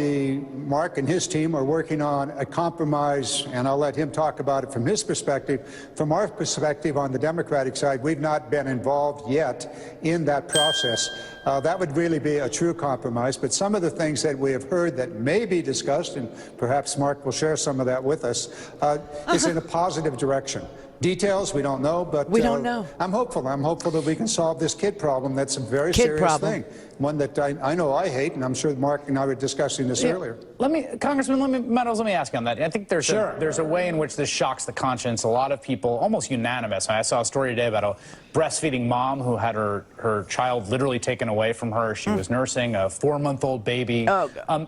Mark and his team are working on a compromise, and I'll let him talk about it from his perspective. From our perspective on the Democratic side, we've not been involved yet in that process. That would really be a true compromise. But some of the things that we have heard that may be discussed, and perhaps Mark will share some of that with us, is in a positive direction. Details, we don't know, but we don't know. I'm hopeful. I'm hopeful that we can solve this kid problem. That's a very serious thing. One that I know I hate, and I'm sure Mark and I were discussing this earlier. Congressman Meadows, let me ask you on that. I think there's a way in which this shocks the conscience. A lot of people, almost unanimous. I saw a story today about a breastfeeding mom who had her child literally taken away from her. She was nursing a 4-month-old baby. Oh, God.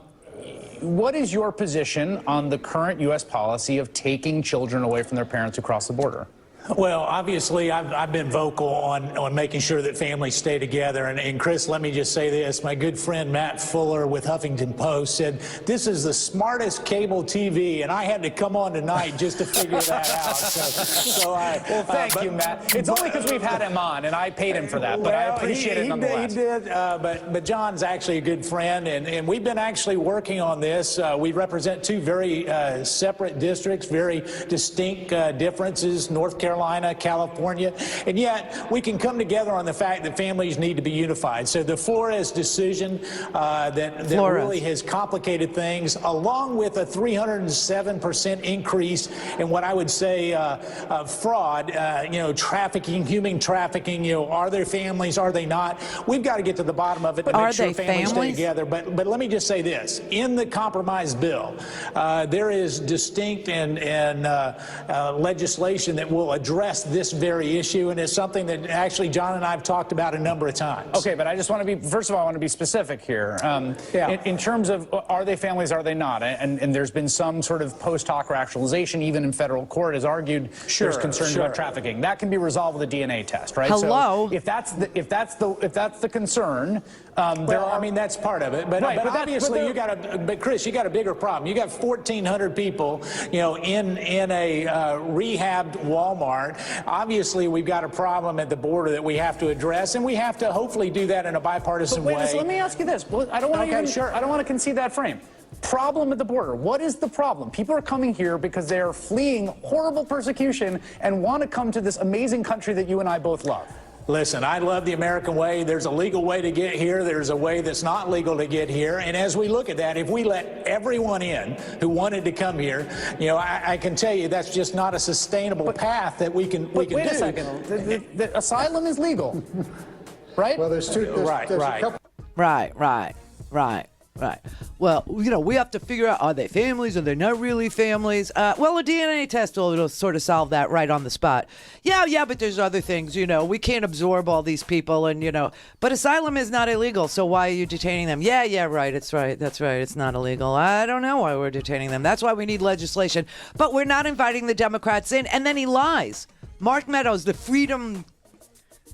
What is your position on the current U.S. policy of taking children away from their parents who cross the border? Well, obviously, I've been vocal on making sure that families stay together. And Chris, let me just say this. My good friend Matt Fuller with Huffington Post said, this is the smartest cable TV, and I had to come on tonight just to figure that out. Well, thank you, Matt. It's only because we've had him on, and I paid him for that, but I appreciate it nonetheless. He did, but John's actually a good friend, and we've been actually working on this. We represent 2 very separate districts, very distinct differences, North Carolina, California, and yet we can come together on the fact that families need to be unified. So the Flores decision that really has complicated things, along with a 307% increase in what I would say fraud, trafficking, human trafficking, are there families, are they not? We've got to get to the bottom of it to make sure families stay together. But let me just say this. In the compromise bill, there is distinct and legislation that will address this very issue, and it's something that actually John and I have talked about a number of times. Okay, but I just want to be, first of all, I want to be specific here. In terms of are they families, are they not? And there's been some sort of post hoc rationalization, even in federal court, has argued there's concerns about trafficking. That can be resolved with a DNA test, right? Hello. So if that's the concern, I mean, that's part of it. But obviously, but Chris, you got a bigger problem. You got 1,400 people, in a rehabbed Walmart. Obviously, we've got a problem at the border that we have to address, and we have to hopefully do that in a bipartisan way. Let me ask you this. I don't want to concede that frame. Problem at the border. What is the problem? People are coming here because they are fleeing horrible persecution and want to come to this amazing country that you and I both love. Listen, I love the American way. There's a legal way to get here. There's a way that's not legal to get here. And as we look at that, if we let everyone in who wanted to come here, I can tell you that's just not a sustainable path that we can do. Wait a second. The asylum is legal, right? Well, there's two. Right. Well, we have to figure out, are they families? Are they not really families? Well, a DNA test will sort of solve that right on the spot. Yeah, but there's other things, we can't absorb all these people and, but asylum is not illegal. So why are you detaining them? Yeah, right. That's right. It's not illegal. I don't know why we're detaining them. That's why we need legislation. But we're not inviting the Democrats in. And then he lies. Mark Meadows, the freedom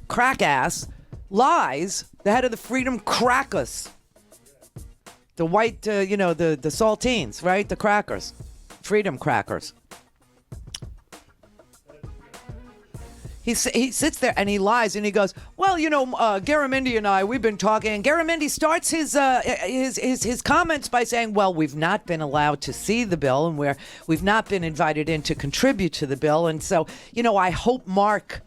crack ass, lies. The head of the Freedom Crackers. The white, the saltines, right? The crackers. Freedom crackers. He sits there and he lies and he goes, well, Garamendi and I, we've been talking. And Garamendi starts his comments by saying, well, we've not been allowed to see the bill and we've not been invited in to contribute to the bill. And so, I hope Mark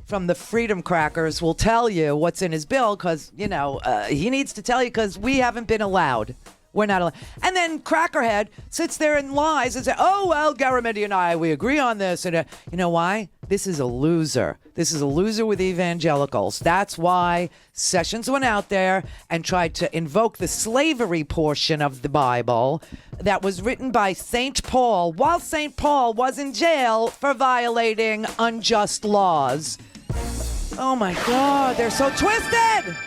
from the Freedom Crackers will tell you what's in his bill because, he needs to tell you because we haven't been allowed. We're not allowed. And then Crackerhead sits there and lies and says, oh, well, Garamendi and I, we agree on this. And you know why? This is a loser. This is a loser with evangelicals. That's why Sessions went out there and tried to invoke the slavery portion of the Bible that was written by St. Paul while St. Paul was in jail for violating unjust laws. Oh, my God. They're so twisted.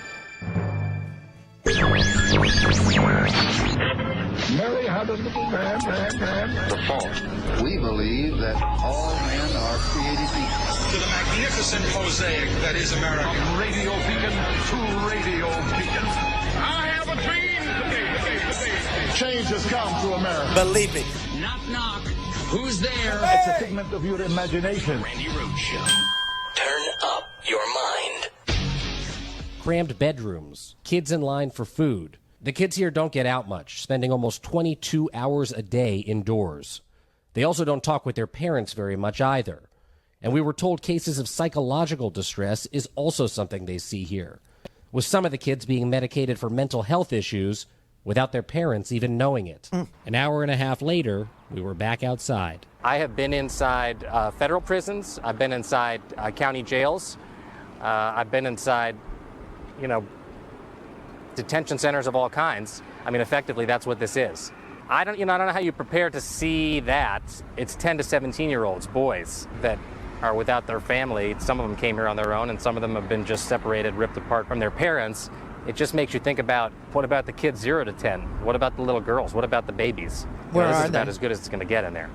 Mary had a little man. The fault. We believe that all men are created equal. To the magnificent mosaic that is America. From radio beacon to radio beacon. I have a dream today. Change has come to America. Believe me. Knock, knock. Who's there? It's a figment of your imagination. Randi Rhodes Show. Turn up your mind. Crammed bedrooms, kids in line for food. The kids here don't get out much, spending almost 22 hours a day indoors. They also don't talk with their parents very much either. And we were told cases of psychological distress is also something they see here, with some of the kids being medicated for mental health issues without their parents even knowing it. An hour and a half later, we were back outside. I have been inside federal prisons. I've been inside county jails. I've been inside, detention centers of all kinds. I mean, effectively, that's what this is. I don't know how you prepare to see that. It's 10 to 17-year-olds, boys, that are without their family. Some of them came here on their own, and some of them have been just separated, ripped apart from their parents. It just makes you think about, what about the kids 0 to 10? What about the little girls? What about the babies? Where this are is about they? as good as it's going to get in there.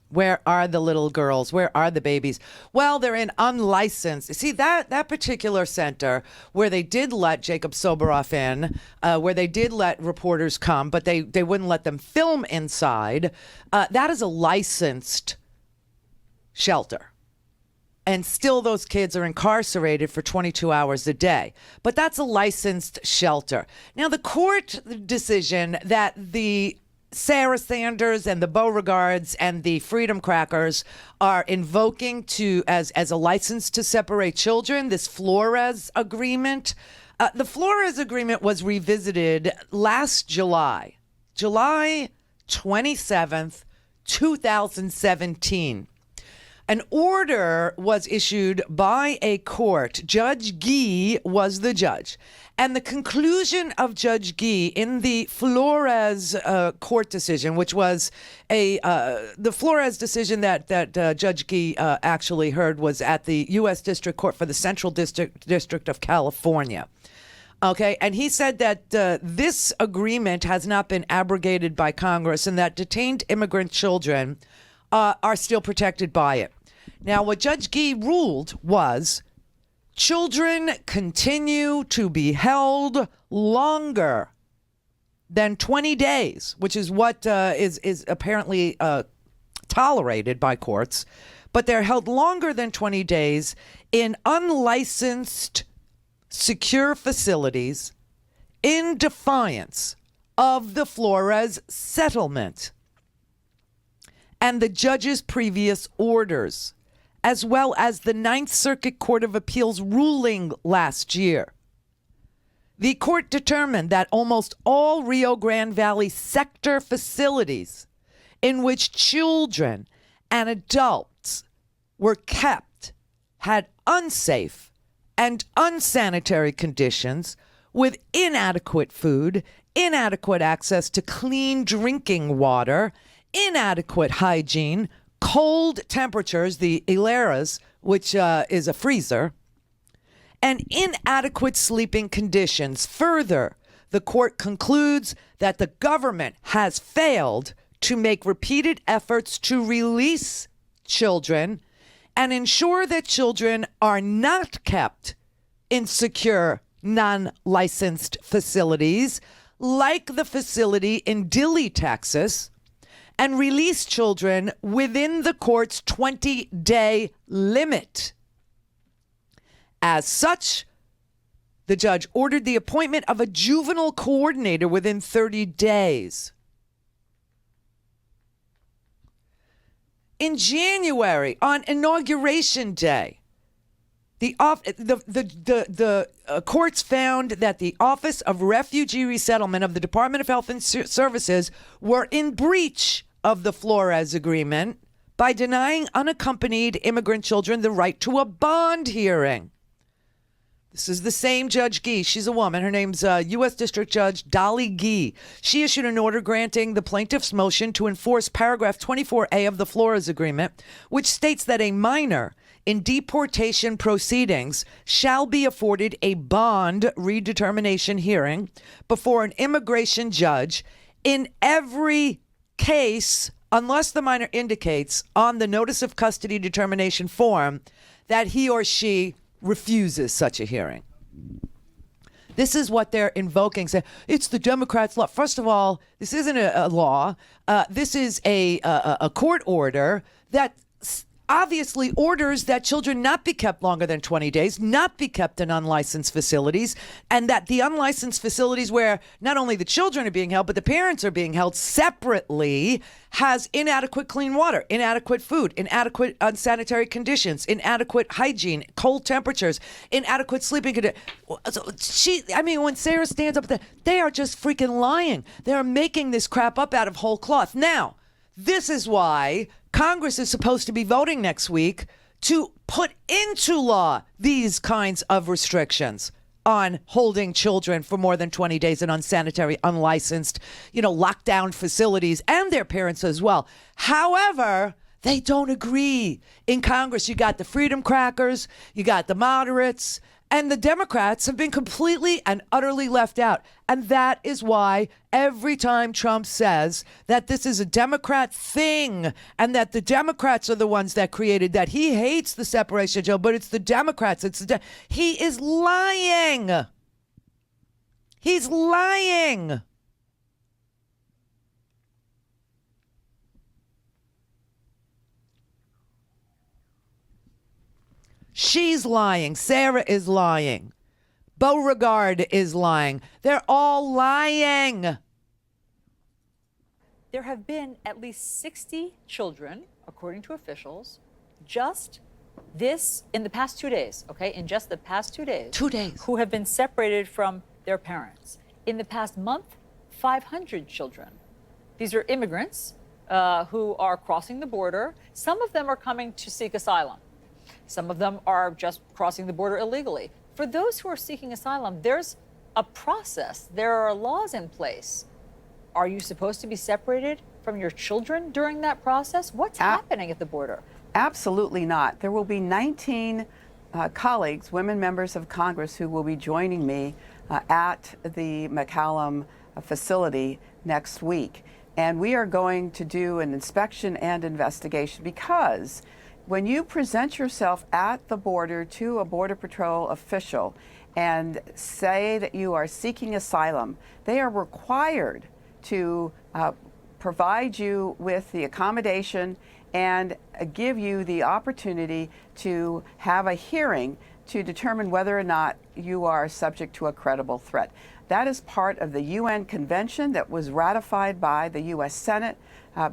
Where are the little girls? Where are the babies? Well, they're in unlicensed. See, that particular center where they did let Jacob Soboroff in, where they did let reporters come, but they wouldn't let them film inside, that is a licensed shelter. And still those kids are incarcerated for 22 hours a day. But that's a licensed shelter. Now, the court decision that the Sarah Sanders and the Beauregards and the Freedom Crackers are invoking as a license to separate children, this Flores agreement. The Flores agreement was revisited last July 27th, 2017. An order was issued by a court. Judge Gee was the judge. And the conclusion of Judge Gee in the Flores court decision, which was the Flores decision that Judge Gee actually heard, was at the U.S. District Court for the Central District of California. Okay, and he said that this agreement has not been abrogated by Congress and that detained immigrant children are still protected by it. Now, what Judge Gee ruled was children continue to be held longer than 20 days, which is what is apparently tolerated by courts, but they're held longer than 20 days in unlicensed secure facilities in defiance of the Flores settlement and the judge's previous orders, as well as the Ninth Circuit Court of Appeals ruling last year. The court determined that almost all Rio Grande Valley sector facilities in which children and adults were kept had unsafe and unsanitary conditions with inadequate food, inadequate access to clean drinking water, inadequate hygiene, cold temperatures, the hileras, which is a freezer, and inadequate sleeping conditions. Further, the court concludes that the government has failed to make repeated efforts to release children and ensure that children are not kept in secure, non-licensed facilities like the facility in Dilley, Texas, and release children within the court's 20-day limit. As such, the judge ordered the appointment of a juvenile coordinator within 30 days. In January, on Inauguration Day, the courts found that the Office of Refugee Resettlement of the Department of Health and Services were in breach of the Flores Agreement by denying unaccompanied immigrant children the right to a bond hearing. This is the same Judge Gee. She's a woman. Her name's U.S. District Judge Dolly Gee. She issued an order granting the plaintiff's motion to enforce paragraph 24A of the Flores Agreement, which states that a minor in deportation proceedings shall be afforded a bond redetermination hearing before an immigration judge in every case, unless the minor indicates on the notice of custody determination form that he or she refuses such a hearing. This is what they're invoking. Say, it's the Democrats' law. First of all, this isn't a law. This is a court order that obviously orders that children not be kept longer than 20 days, not be kept in unlicensed facilities, and that the unlicensed facilities where not only the children are being held, but the parents are being held separately has inadequate clean water, inadequate food, inadequate unsanitary conditions, inadequate hygiene, cold temperatures, inadequate sleeping conditions. When Sarah stands up there, they are just freaking lying. They're making this crap up out of whole cloth. Now, this is why Congress is supposed to be voting next week to put into law these kinds of restrictions on holding children for more than 20 days in unsanitary, unlicensed, lockdown facilities, and their parents as well. However, they don't agree. In Congress, you got the freedom crackers, you got the moderates, and the Democrats have been completely and utterly left out. And that is why every time Trump says that this is a Democrat thing and that the Democrats are the ones that created that, he hates the separation, Joe, but it's the Democrats. He is lying. He's lying. She's lying. Sarah is lying. Beauregard is lying. They're all lying. There have been at least 60 children, according to officials, just in the past 2 days, okay? In just the past 2 days. 2 days. Who have been separated from their parents. In the past month, 500 children. These are immigrants who are crossing the border. Some of them are coming to seek asylum. Some of them are just crossing the border illegally. For those who are seeking asylum, there's a process. There are laws in place. Are you supposed to be separated from your children during that process? What's happening at the border? Absolutely not. There will be 19 colleagues, women members of Congress, who will be joining me at the McCallum facility next week. And we are going to do an inspection and investigation because when you present yourself at the border to a Border Patrol official and say that you are seeking asylum, they are required to provide you with the accommodation and give you the opportunity to have a hearing to determine whether or not you are subject to a credible threat. That is part of the UN Convention that was ratified by the U.S. Senate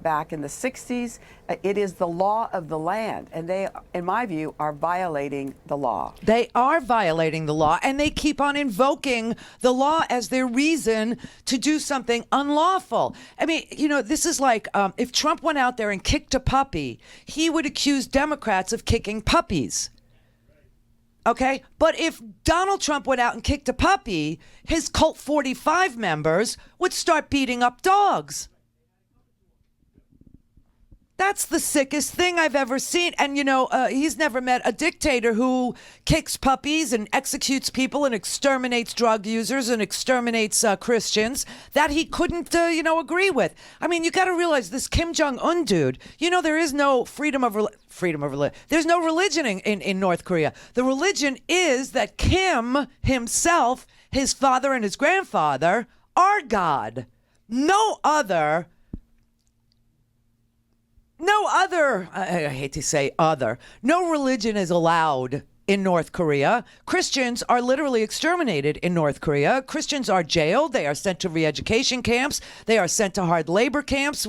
back in the 60s. It is the law of the land, and they, in my view, are violating the law. They are violating the law, and they keep on invoking the law as their reason to do something unlawful. I mean, this is like if Trump went out there and kicked a puppy, he would accuse Democrats of kicking puppies. Okay? But if Donald Trump went out and kicked a puppy, his Cult 45 members would start beating up dogs. That's the sickest thing I've ever seen. And, he's never met a dictator who kicks puppies and executes people and exterminates drug users and exterminates Christians that he couldn't, agree with. I mean, you got to realize this Kim Jong-un dude, there is no freedom of religion. There's no religion in North Korea. The religion is that Kim himself, his father and his grandfather our God. No other, I hate to say other, no religion is allowed in North Korea. Christians are literally exterminated in North Korea. Christians are jailed. They are sent to re-education camps. They are sent to hard labor camps.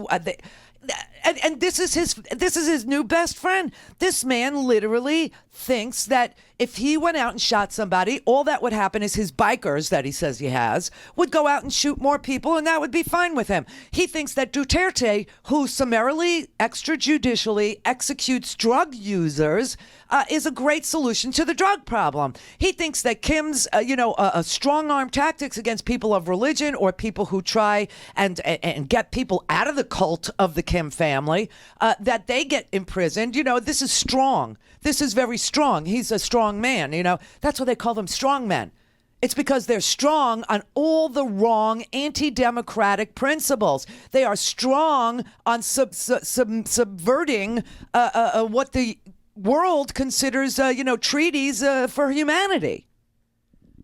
And this is his new best friend. This man literally thinks that if he went out and shot somebody, all that would happen is his bikers that he says he has would go out and shoot more people, and that would be fine with him. He thinks that Duterte, who summarily, extrajudicially executes drug users, is a great solution to the drug problem. He thinks that Kim's, strong-arm tactics against people of religion or people who try and get people out of the cult of the Kim family, that they get imprisoned. This is strong. This is very strong. He's a strong man. That's why they call them strong men. It's because they're strong on all the wrong anti-democratic principles. They are strong on subverting what the world considers, treaties for humanity.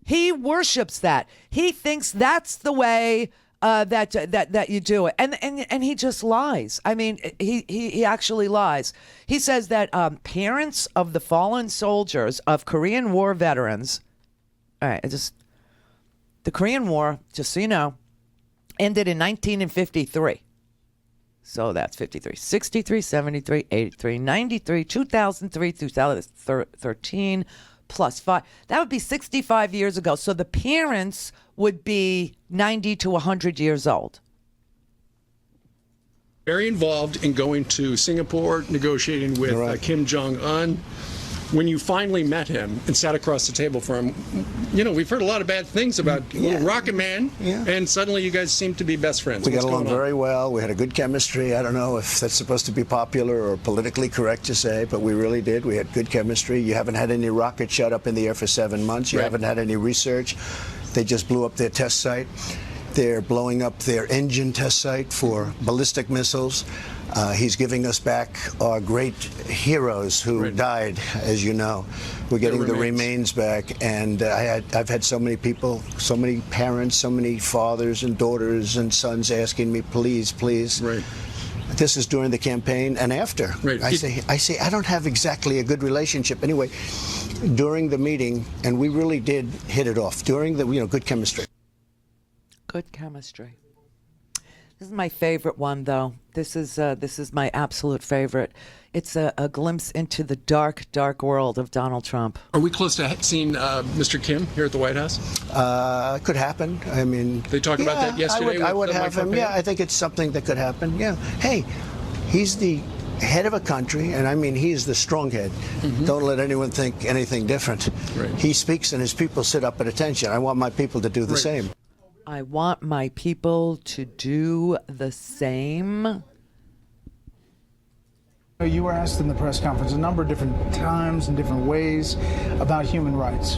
He worships that. He thinks that's the way that you do it, and he just lies. I mean, he actually lies. He says that parents of the fallen soldiers of Korean War veterans. All right, the Korean War, just so you know, ended in 1953. So that's 53, 63, 73, 83, 93, 2003, 2013, plus 5. That would be 65 years ago. So the parents would be 90 to 100 years old. Very involved in going to Singapore, negotiating with Kim Jong-un. When you finally met him and sat across the table from him, we've heard a lot of bad things about little Rocket Man, and suddenly you guys seem to be best friends. We got along very well. We had a good chemistry. I don't know if that's supposed to be popular or politically correct to say, but we really did. We had good chemistry. You haven't had any rockets shot up in the air for 7 months. You haven't had any research. They just blew up their test site. They're blowing up their engine test site for ballistic missiles. He's giving us back our great heroes who died, as you know. We're getting the remains back, and I've had so many people, so many parents, so many fathers and daughters and sons asking me, please, please. This is during the campaign and after. I say, I don't have exactly a good relationship. Anyway, during the meeting, and we really did hit it off. During the, good chemistry. Good chemistry. This is my favorite one, though. This is my absolute favorite. It's a glimpse into the dark, dark world of Donald Trump. Are we close to seeing Mr. Kim here at the White House? Could happen. I mean, they talked about that yesterday. I would have him. Yeah, I think it's something that could happen. Yeah. Hey, he's the head of a country, and I mean, he's the strong head. Don't let anyone think anything different. He speaks, and his people sit up at attention. I want my people to do the same. I want my people to do the same. You were asked in the press conference a number of different times and different ways about human rights,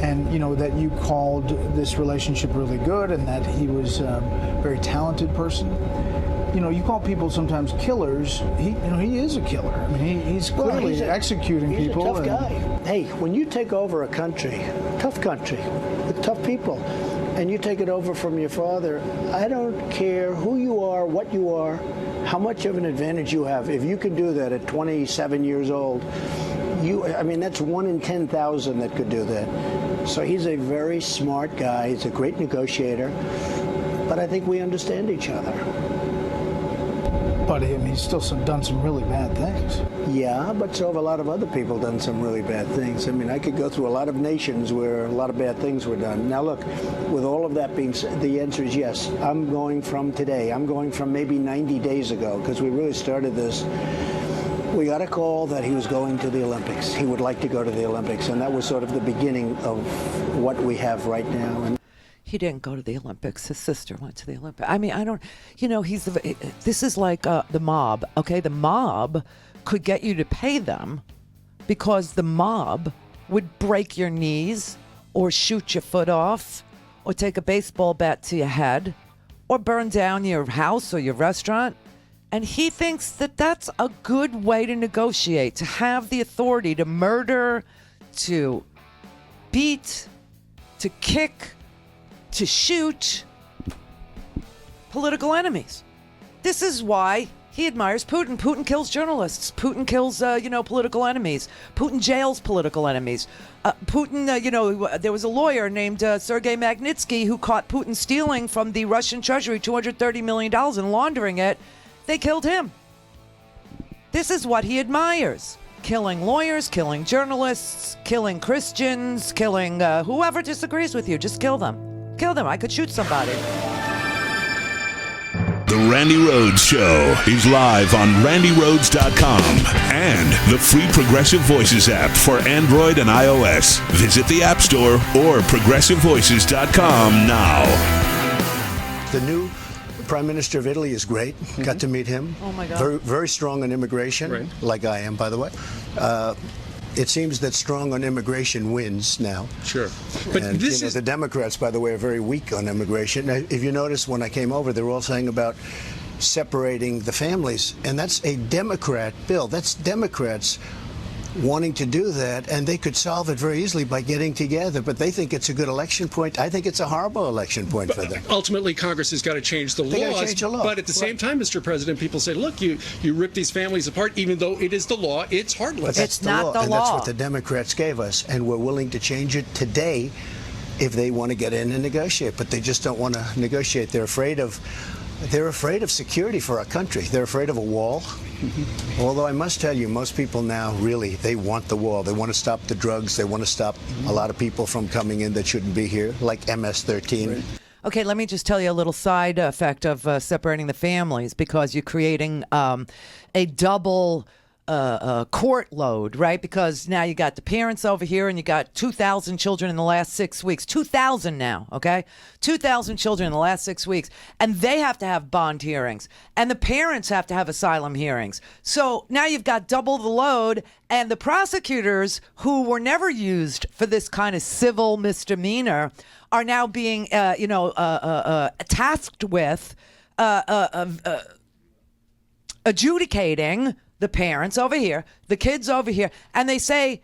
and that you called this relationship really good and that he was a very talented person. You call people sometimes killers. He is a killer. I mean, he's clearly executing people. He's a tough guy. Hey, when you take over a country, tough country, with tough people, and you take it over from your father, I don't care who you are, what you are, how much of an advantage you have. If you can do that at 27 years old, that's 1 in 10,000 that could do that. So he's a very smart guy. He's a great negotiator. But I think we understand each other. But he's still done some really bad things. Yeah, but so have a lot of other people done some really bad things. I mean, I could go through a lot of nations where a lot of bad things were done. Now, look, with all of that being said, the answer is yes. I'm going from maybe 90 days ago, because we really started this. We got a call that he was going to the Olympics. He would like to go to the Olympics, and that was sort of the beginning of what we have right now. And he didn't go to the Olympics. His sister went to the Olympics. I mean, I don't, this is like the mob, okay? The mob could get you to pay them because the mob would break your knees or shoot your foot off or take a baseball bat to your head or burn down your house or your restaurant. And he thinks that that's a good way to negotiate, to have the authority to murder, to beat, to kick, to shoot, political enemies. This is why he admires Putin. Putin kills journalists. Putin kills, political enemies. Putin jails political enemies. Putin, there was a lawyer named Sergei Magnitsky who caught Putin stealing from the Russian treasury $230 million and laundering it. They killed him. This is what he admires. Killing lawyers, killing journalists, killing Christians, killing whoever disagrees with you. Just kill them. Kill them. I could shoot somebody. The Randi Rhodes Show is live on RandiRhodes.com and the free Progressive Voices app for Android and iOS. Visit the App Store or ProgressiveVoices.com now. The new Prime Minister of Italy is great. Got to meet him. Oh, my God. Very, very strong on immigration, like I am, by the way. It seems that strong on immigration wins now. Sure. But and, this is the Democrats, by the way, are very weak on immigration. Now, if you notice, when I came over, they were all saying about separating the families, and that's a Democrat bill. That's Democrats wanting to do that, and they could solve it very easily by getting together, but they think it's a good election point. I think it's a horrible election point for them. Ultimately, Congress has got to change the They gotta laws, change the law. but at the same time, Mr. President, people say, look, you rip these families apart, even though it is the law, it's heartless. But that's the law, and that's what the Democrats gave us, and we're willing to change it today if they want to get in and negotiate, but they just don't want to negotiate. They're afraid of security for our country. They're afraid of a wall. Although I must tell you, most people now really, they want the wall. They want to stop the drugs. They want to stop a lot of people from coming in that shouldn't be here, like MS-13. Okay, let me just tell you a little side effect of separating the families, because you're creating a double court load, right? Because now you got the parents over here and you got 2,000 children in the last 6 weeks. 2,000 now, okay? 2,000 children in the last 6 weeks. And they have to have bond hearings. And the parents have to have asylum hearings. So now you've got double the load. And the prosecutors, who were never used for this kind of civil misdemeanor, are now being, tasked with adjudicating the parents over here, the kids over here, and they say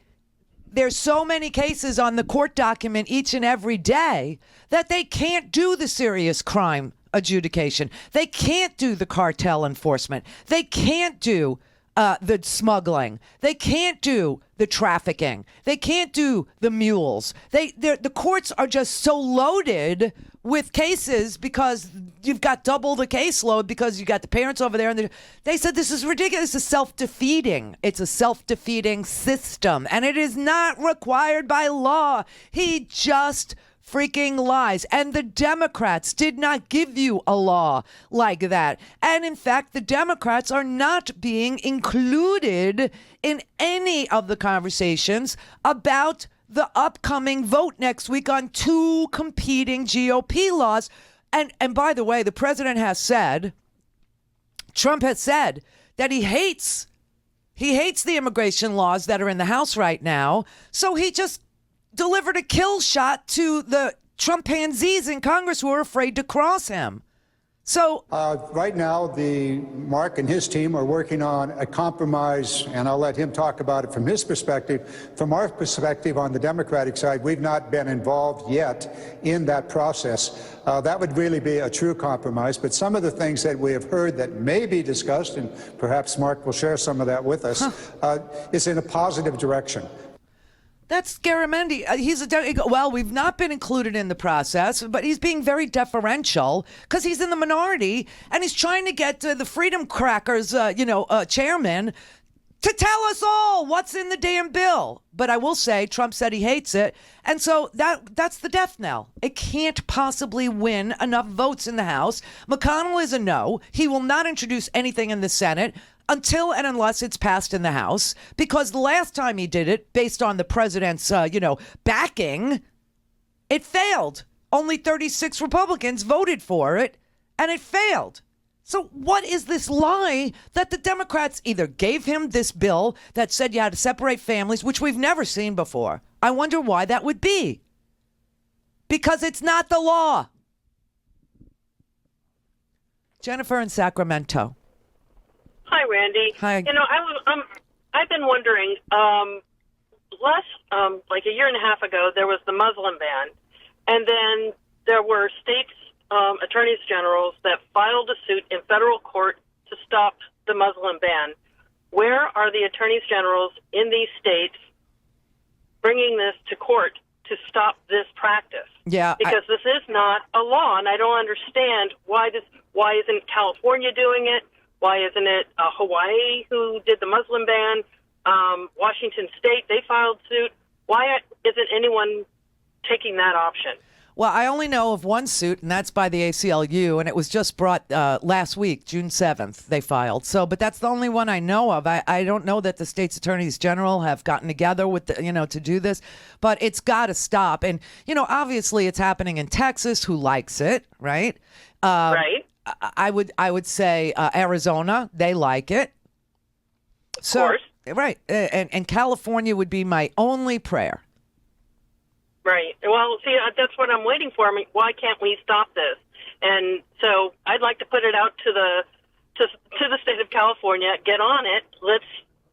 there's so many cases on the court document each and every day that they can't do the serious crime adjudication. They can't do the cartel enforcement. They can't do the smuggling. They can't do the trafficking. They can't do the mules. The courts are just so loaded with cases because you've got double the caseload because you got the parents over there, and they said this is ridiculous. It's self-defeating. It's a self-defeating system, and it is not required by law. He just freaking lies. And the Democrats did not give you a law like that. And in fact, the Democrats are not being included in any of the conversations about the upcoming vote next week on two competing GOP laws. And by the way, the president has said, Trump has said that he hates the immigration laws that are in the House right now. So he just delivered a kill shot to the Trumpanzees in Congress who are afraid to cross him. So right now, Mark and his team are working on a compromise, and I'll let him talk about it from his perspective. From our perspective on the Democratic side, we've not been involved yet in that process. That would really be a true compromise. But some of the things that we have heard that may be discussed, and perhaps Mark will share some of that with us, is in a positive direction. That's Garamendi. Well, we've not been included in the process, but he's being very deferential because he's in the minority and he's trying to get the Freedom Crackers, chairman to tell us all what's in the damn bill. But I will say Trump said he hates it. And so that's the death knell. It can't possibly win enough votes in the House. McConnell is a no. He will not introduce anything in the Senate until and unless it's passed in the House, because the last time he did it, based on the president's, backing, it failed. Only 36 Republicans voted for it, and it failed. So what is this lie that the Democrats either gave him this bill that said you had to separate families, which we've never seen before? I wonder why that would be. Because it's not the law. Jennifer in Sacramento. Hi, Randi. Hi. I've been wondering, like a year and a half ago, there was the Muslim ban, and then there were states attorneys generals that filed a suit in federal court to stop the Muslim ban. Where are the attorneys generals in these states bringing this to court to stop this practice? Yeah, because this is not a law, and I don't understand why isn't California doing it? Why isn't it Hawaii who did the Muslim ban? Washington State, they filed suit. Why isn't anyone taking that option? Well, I only know of one suit, and that's by the ACLU, and it was just brought last week, June 7th, they filed. But that's the only one I know of. I don't know that the state's attorneys general have gotten together with, to do this, but it's got to stop. And, obviously it's happening in Texas, who likes it, right? Right. I would say Arizona, they like it. So, of course. Right. And California would be my only prayer. Right. Well, see, that's what I'm waiting for. I mean, why can't we stop this? And so I'd like to put it out to the state of California. Get on it. Let's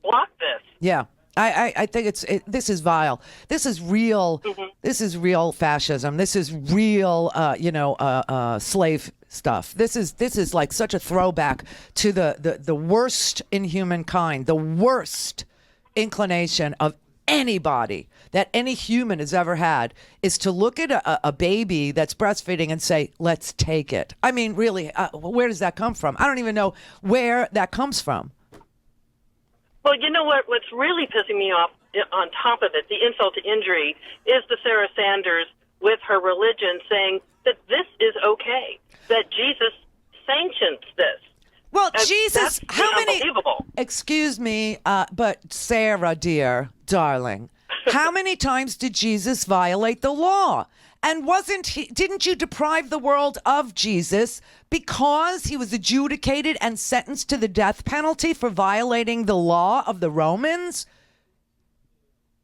block this. Yeah. I think this is vile. This is real. Mm-hmm. This is real fascism. This is real, slave stuff. This is like such a throwback to the worst in humankind, the worst inclination of anybody that any human has ever had is to look at a baby that's breastfeeding and say, let's take it. I mean, really, where does that come from? I don't even know where that comes from. Well, you know what's really pissing me off on top of it, the insult to injury, is the Sarah Sanders with her religion saying that this is okay, that Jesus sanctions this. Well, Jesus, how many? Unbelievable. Excuse me, but Sarah, dear, darling, how many times did Jesus violate the law? And didn't you deprive the world of Jesus because he was adjudicated and sentenced to the death penalty for violating the law of the Romans?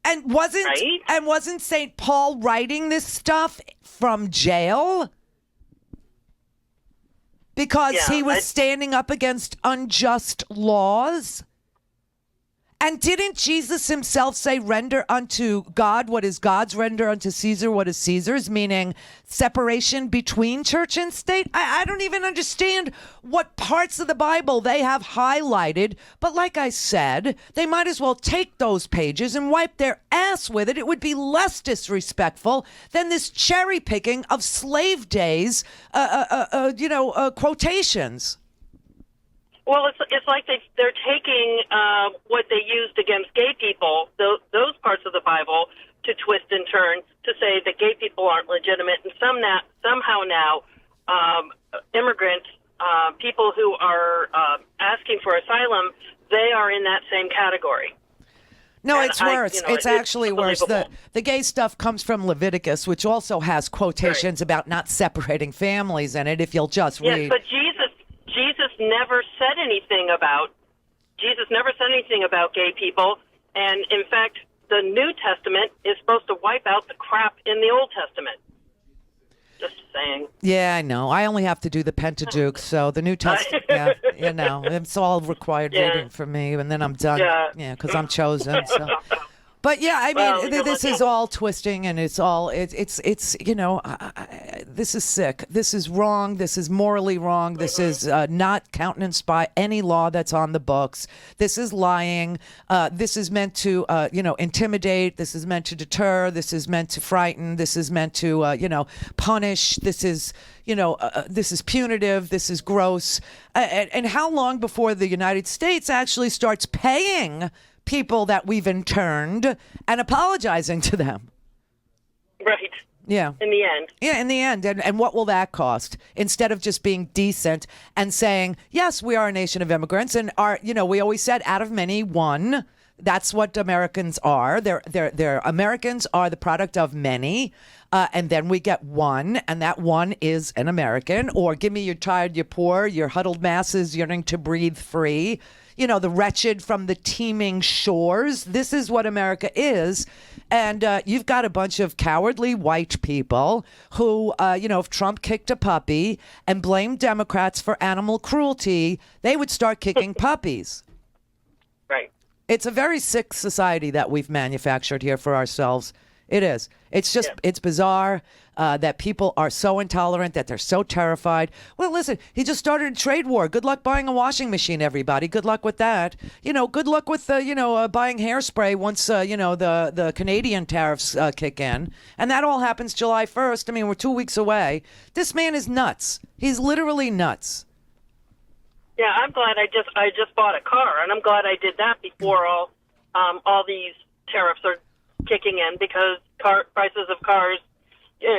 And wasn't St. Paul writing this stuff from jail? Because he was standing up against unjust laws? And didn't Jesus himself say, render unto God what is God's, render unto Caesar what is Caesar's, meaning separation between church and state? I don't even understand what parts of the Bible they have highlighted. But like I said, they might as well take those pages and wipe their ass with it. It would be less disrespectful than this cherry picking of slave days, quotations. Well, it's like they're taking what they used against gay people, those parts of the Bible, to twist and turn to say that gay people aren't legitimate, and somehow now immigrants, people who are asking for asylum, they are in that same category. No, it's worse. It's actually worse. The gay stuff comes from Leviticus, which also has quotations about not separating families in it, if you'll just read. Yes, but Jesus never said anything about gay people, and in fact, the New Testament is supposed to wipe out the crap in the Old Testament. Just saying. Yeah, I know. I only have to do the Pentateuch, so the New Testament, it's all required reading for me, and then I'm done. Yeah, because I'm chosen. So. But yeah, I mean, this is all twisting, and it's this is sick. This is wrong. This is morally wrong. This is not countenanced by any law that's on the books. This is lying. This is meant to, intimidate. This is meant to deter. This is meant to frighten. This is meant to, punish. This is, this is punitive. This is gross. And how long before the United States actually starts paying people that we've interned and apologizing to them? Right. Yeah. In the end. Yeah, in the end. And what will that cost? Instead of just being decent and saying, yes, we are a nation of immigrants, and we always said out of many, one. That's what Americans are. They're Americans are the product of many. And then we get one, and that one is an American. Or give me your tired, your poor, your huddled masses yearning to breathe free. The wretched from the teeming shores. This is what America is. And you've got a bunch of cowardly white people who, if Trump kicked a puppy and blamed Democrats for animal cruelty, they would start kicking puppies. Right. It's a very sick society that we've manufactured here for ourselves. It is. It's just, it's bizarre that people are so intolerant, that they're so terrified. Well, listen, he just started a trade war. Good luck buying a washing machine, everybody. Good luck with that. Good luck with, buying hairspray once, the Canadian tariffs kick in. And that all happens July 1st. I mean, we're 2 weeks away. This man is nuts. He's literally nuts. Yeah, I'm glad I just bought a car, and I'm glad I did that before all these tariffs are kicking in, because prices of cars,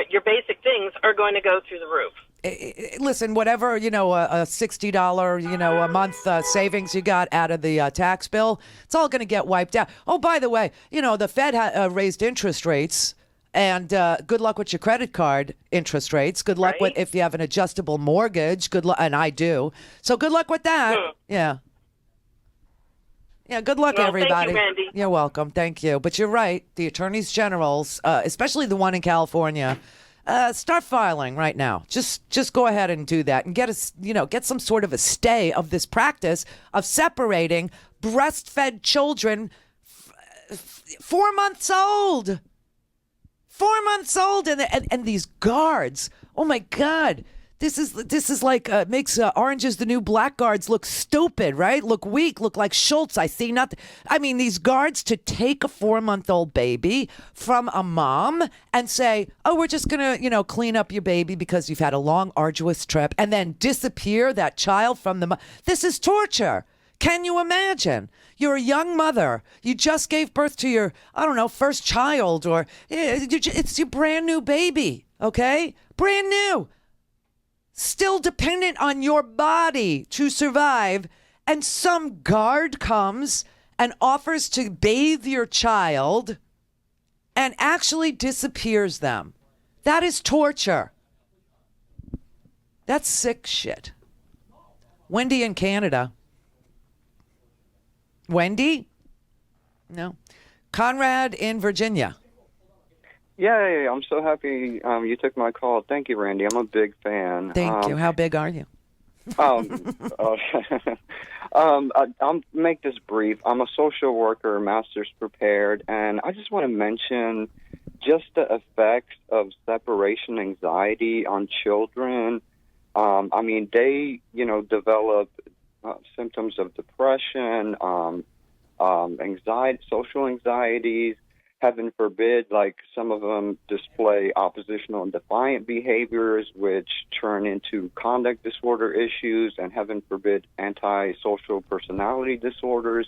your basic things, are going to go through the roof. Listen, whatever, a $60, a month savings you got out of the tax bill, it's all going to get wiped out. Oh, by the way, the Fed raised interest rates, and good luck with your credit card interest rates. Good luck with if you have an adjustable mortgage. Good luck, and I do. So good luck with that. Yeah. Yeah, good luck, everybody. Thank you, Randy. You're welcome. Thank you. But you're right. The attorneys generals, especially the one in California, start filing right now. Just go ahead and do that, and get some sort of a stay of this practice of separating breastfed children 4 months old. 4 months old, and these guards. Oh my God. This is like makes Orange is the New Black guards look stupid, right? Look weak, look like Schultz. I see nothing. I mean, these guards to take a 4-month-old baby from a mom and say, oh, we're just going to, clean up your baby because you've had a long, arduous trip, and then disappear that child from the This is torture. Can you imagine? You're a young mother. You just gave birth to your, first child, or it's your brand new baby, okay? Brand new. Still dependent on your body to survive, and some guard comes and offers to bathe your child and actually disappears them. That is torture. That's sick shit. Wendy in Canada. Wendy? No. Conrad in Virginia. Yeah, I'm so happy you took my call. Thank you, Randy. I'm a big fan. Thank you. How big are you? I'll make this brief. I'm a social worker, master's prepared, and I just want to mention just the effects of separation anxiety on children. They, develop symptoms of depression, anxiety, social anxieties. Heaven forbid, like some of them display oppositional and defiant behaviors, which turn into conduct disorder issues, and heaven forbid, antisocial personality disorders.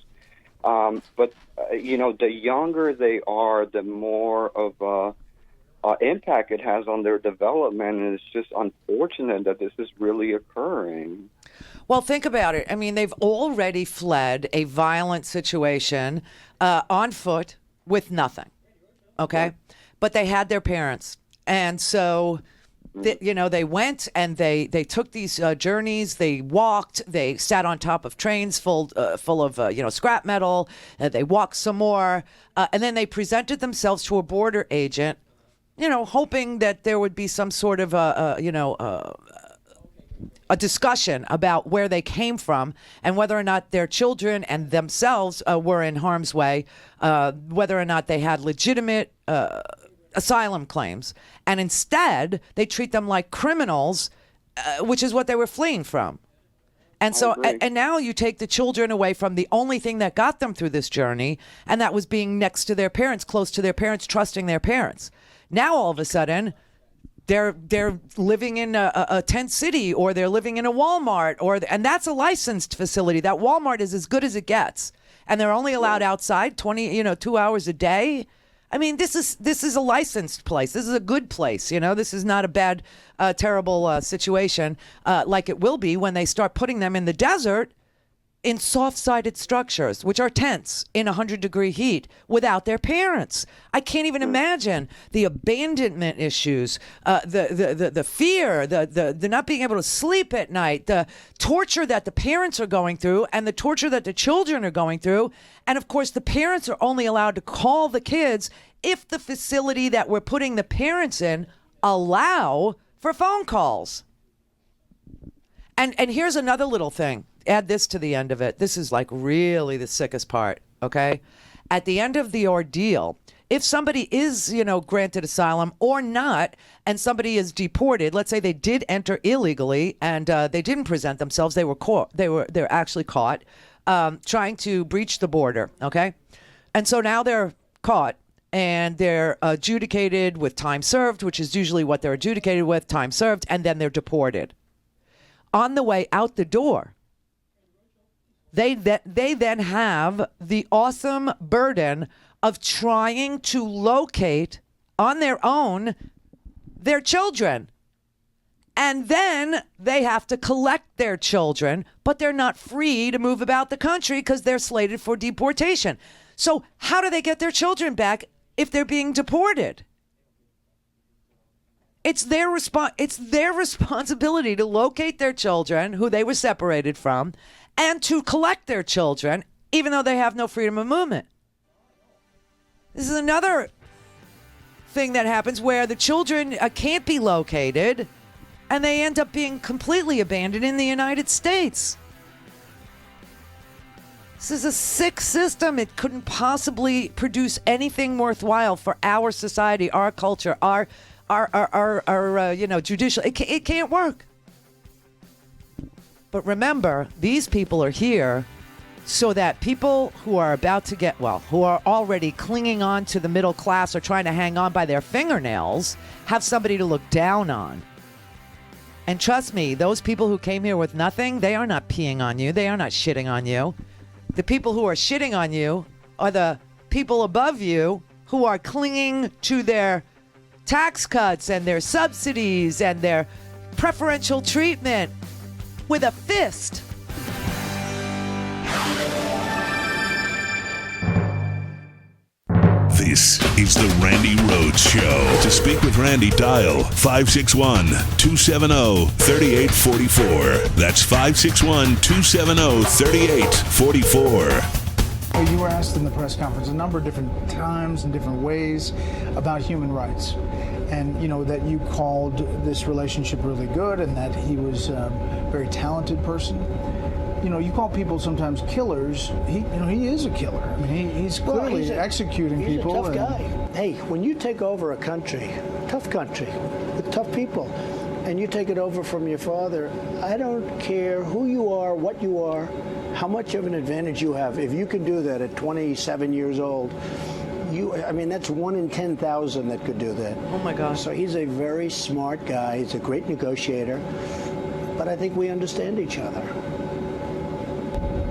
But the younger they are, the more of impact it has on their development, and it's just unfortunate that this is really occurring. Well, think about it. I mean, they've already fled a violent situation on foot, with nothing, okay? But they had their parents. And so, they went and they took these journeys. They walked. They sat on top of trains full of, scrap metal. They walked some more. And then they presented themselves to a border agent, hoping that there would be some sort of, a discussion about where they came from and whether or not their children and themselves were in harm's way, whether or not they had legitimate asylum claims. And instead, they treat them like criminals, which is what they were fleeing from. And so, and now you take the children away from the only thing that got them through this journey, and that was being next to their parents, close to their parents, trusting their parents. Now, all of a sudden, they're living in a tent city, or they're living in a Walmart, and that's a licensed facility. That Walmart is as good as it gets, and they're only allowed outside 2 hours a day. I mean, this is a licensed place. This is a good place. This is not a bad, terrible situation like it will be when they start putting them in the desert in soft-sided structures, which are tents in 100-degree heat without their parents. I can't even imagine the abandonment issues, the fear, the not being able to sleep at night, the torture that the parents are going through, and the torture that the children are going through. And of course, the parents are only allowed to call the kids if the facility that we're putting the parents in allow for phone calls. And here's another little thing. Add this to the end of it. This is like really the sickest part, okay? At the end of the ordeal, if somebody is, granted asylum or not, and somebody is deported, let's say they did enter illegally and they didn't present themselves, they were caught. They're actually caught trying to breach the border. Okay, and so now they're caught and they're adjudicated with time served, which is usually what they're adjudicated with, time served, and then they're deported. On the way out the door, they then have the awesome burden of trying to locate on their own their children. And then they have to collect their children, but they're not free to move about the country because they're slated for deportation. So how do they get their children back if they're being deported? It's their responsibility to locate their children who they were separated from and to collect their children, even though they have no freedom of movement. This is another thing that happens where the children can't be located and they end up being completely abandoned in the United States. This is a sick system. It couldn't possibly produce anything worthwhile for our society, our culture, our judicial. It can't work. But remember, these people are here so that people who are about to get, who are already clinging on to the middle class or trying to hang on by their fingernails, have somebody to look down on. And trust me, those people who came here with nothing, they are not peeing on you. They are not shitting on you. The people who are shitting on you are the people above you who are clinging to their tax cuts and their subsidies and their preferential treatment with a fist. This is the Randi Rhodes Show. To speak with Randi, dial 561-270-3844. That's 561-270-3844. You were asked in the press conference a number of different times and different ways about human rights. And, that you called this relationship really good and that he was a very talented person. You call people sometimes killers. He is a killer. I mean, he's clearly executing people. He's a tough guy. Hey, when you take over a country, tough country, with tough people, and you take it over from your father, I don't care who you are, what you are, how much of an advantage you have. If you can do that at 27 years old, that's 1 in 10,000 that could do that. Oh my gosh. So he's a very smart guy. He's a great negotiator. But I think we understand each other.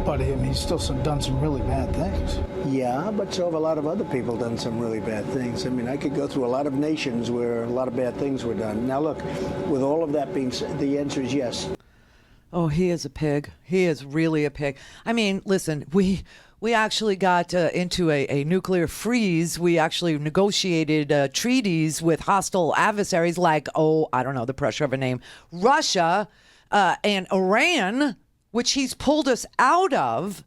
But he's still done some really bad things. Yeah, but so have a lot of other people done some really bad things. I could go through a lot of nations where a lot of bad things were done. Now look, with all of that being said, the answer is yes. Oh, he is a pig. He is really a pig. Listen, we actually got into a nuclear freeze. We actually negotiated treaties with hostile adversaries like, I don't know the pressure of a name, Russia and Iran, which he's pulled us out of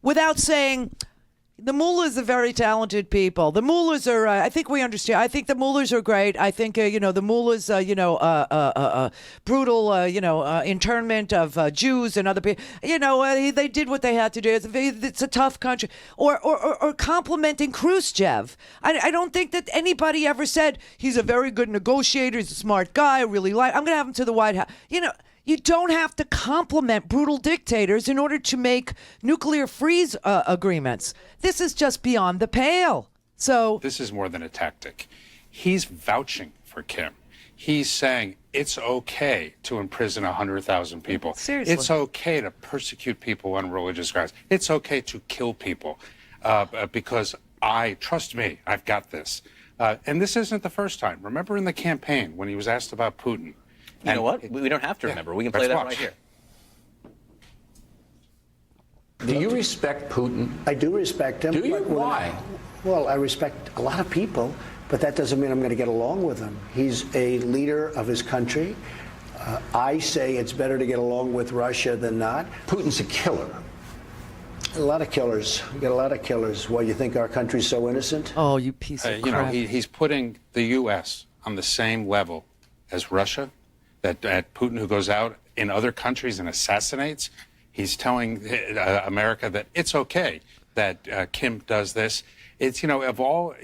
without saying, the mullahs are very talented people. The mullahs are, I think we understand. I think the mullahs are great. I think, the mullahs, brutal, internment of Jews and other people. They did what they had to do. It's a tough country. Or complimenting Khrushchev. I don't think that anybody ever said he's a very good negotiator. He's a smart guy. I really like. I'm going to have him to the White House. You don't have to compliment brutal dictators in order to make nuclear freeze agreements. This is just beyond the pale. So this is more than a tactic. He's vouching for Kim. He's saying it's okay to imprison 100,000 people. Seriously. It's okay to persecute people on religious grounds. It's okay to kill people because trust me, I've got this. And this isn't the first time. Remember in the campaign when he was asked about Putin? You know what? We don't have to remember. We can play that right here. Do you respect Putin? I do respect him. Do you? Why? Well, I respect a lot of people, but that doesn't mean I'm going to get along with him. He's a leader of his country. I say it's better to get along with Russia than not. Putin's a killer. A lot of killers. We got a lot of killers. Why, you think our country's so innocent? Oh, you piece of crap. He's putting the U.S. on the same level as Russia. That Putin, who goes out in other countries and assassinates, he's telling America that it's okay that Kim does this. It's, of all,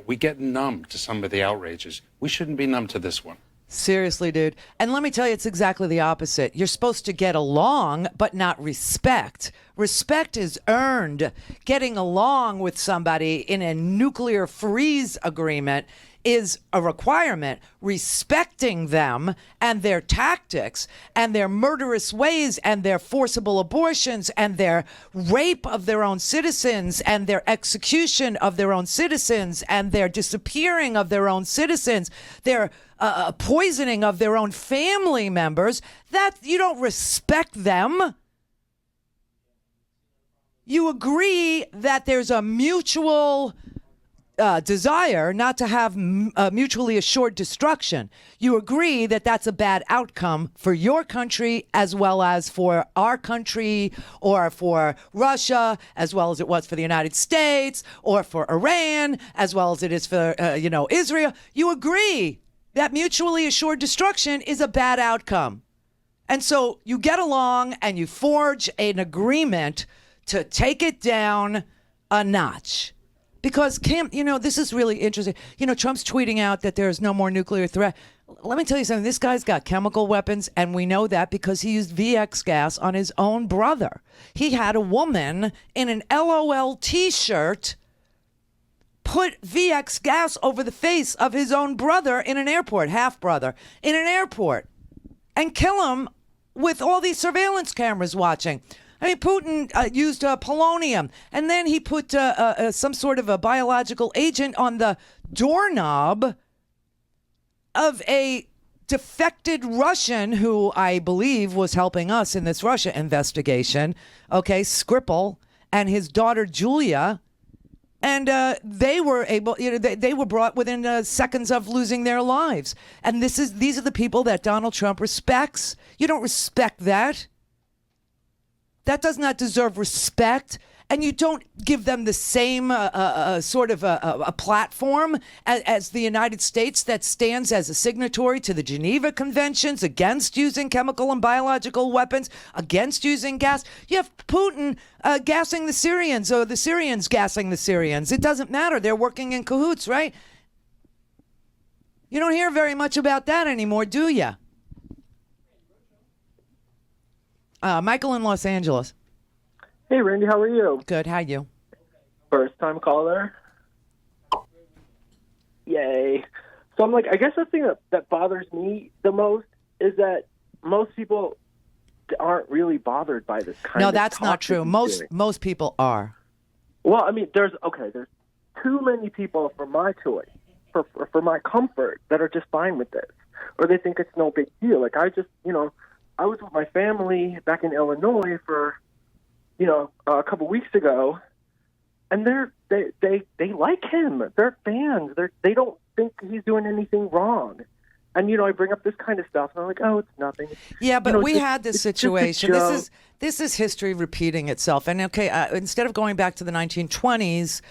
we get numb to some of the outrages. We shouldn't be numb to this one. Seriously, dude. And let me tell you, it's exactly the opposite. You're supposed to get along, but not respect. Respect is earned. Getting along with somebody in a nuclear freeze agreement is a requirement. Respecting them and their tactics and their murderous ways and their forcible abortions and their rape of their own citizens and their execution of their own citizens and their disappearing of their own citizens, their poisoning of their own family members, that you don't respect them. You agree that there's a mutual desire not to have mutually assured destruction. You agree that that's a bad outcome for your country as well as for our country or for Russia as well as it was for the United States or for Iran as well as it is for, Israel. You agree that mutually assured destruction is a bad outcome. And so you get along and you forge an agreement to take it down a notch. Because, Kim, this is really interesting. Trump's tweeting out that there's no more nuclear threat. Let me tell you something. This guy's got chemical weapons, and we know that because he used VX gas on his own brother. He had a woman in an LOL T-shirt put VX gas over the face of his own brother in an airport, half-brother, in an airport, and kill him with all these surveillance cameras watching. I mean, Putin used polonium, and then he put some sort of a biological agent on the doorknob of a defected Russian who I believe was helping us in this Russia investigation, Skripal, and his daughter Julia. And they were able, they were brought within seconds of losing their lives. And these are the people that Donald Trump respects. You don't respect that. That does not deserve respect. And you don't give them the same sort of a platform as the United States that stands as a signatory to the Geneva Conventions against using chemical and biological weapons, against using gas. You have Putin gassing the Syrians or the Syrians gassing the Syrians. It doesn't matter. They're working in cahoots, right? You don't hear very much about that anymore, do you? Michael in Los Angeles. Hey, Randy, how are you? Good, how you? First time caller. Yay. So I'm like, I guess the thing that bothers me the most is that most people aren't really bothered by this kind of No, that's not true. Most people are. Well, I mean, there's too many people for my choice, for my comfort, that are just fine with this. Or they think it's no big deal. Like, I was with my family back in Illinois for, a couple weeks ago, and they like him. They're fans. They don't think he's doing anything wrong. And, I bring up this kind of stuff, and I'm like, oh, it's nothing. Yeah, but we had this situation. This is history repeating itself. And, instead of going back to the 1920s,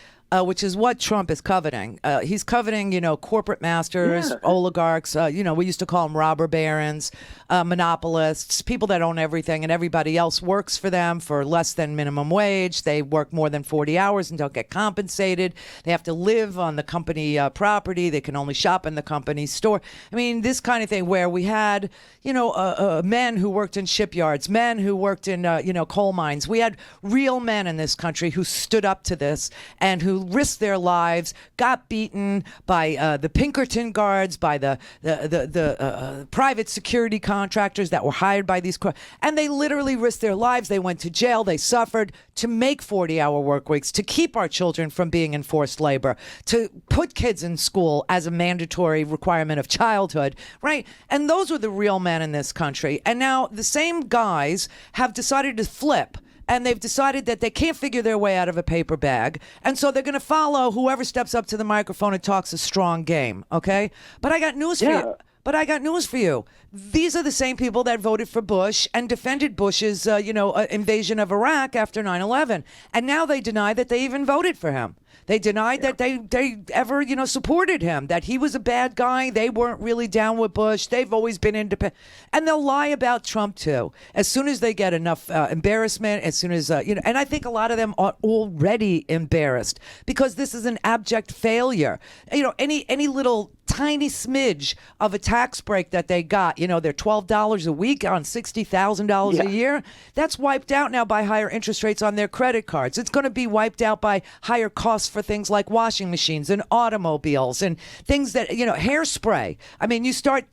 which is what Trump is coveting. He's coveting, corporate masters, oligarchs. We used to call them robber barons, monopolists, people that own everything, and everybody else works for them for less than minimum wage. They work more than 40 hours and don't get compensated. They have to live on the company property. They can only shop in the company store. I mean, this kind of thing where we had, men who worked in shipyards, men who worked in, coal mines. We had real men in this country who stood up to this and who risked their lives, got beaten by the Pinkerton guards, by the private security contractors that were hired by these, and they literally risked their lives. They went to jail. They suffered to make 40-hour work weeks, to keep our children from being in forced labor, to put kids in school as a mandatory requirement of childhood, right? And those were the real men in this country. And now the same guys have decided to flip. And they've decided that they can't figure their way out of a paper bag. And so they're going to follow whoever steps up to the microphone and talks a strong game, okay? But I got news for you. These are the same people that voted for Bush and defended Bush's, invasion of Iraq after 9/11. And now they deny that they even voted for him. They denied that they ever, supported him, that he was a bad guy. They weren't really down with Bush. They've always been independent. And they'll lie about Trump, too. As soon as they get enough embarrassment, as soon as, and I think a lot of them are already embarrassed because this is an abject failure. Any little tiny smidge of a tax break that they got, they're $12 a week on $60,000 a year. That's wiped out now by higher interest rates on their credit cards. It's going to be wiped out by higher costs for things like washing machines and automobiles and things that, hairspray. I mean, you start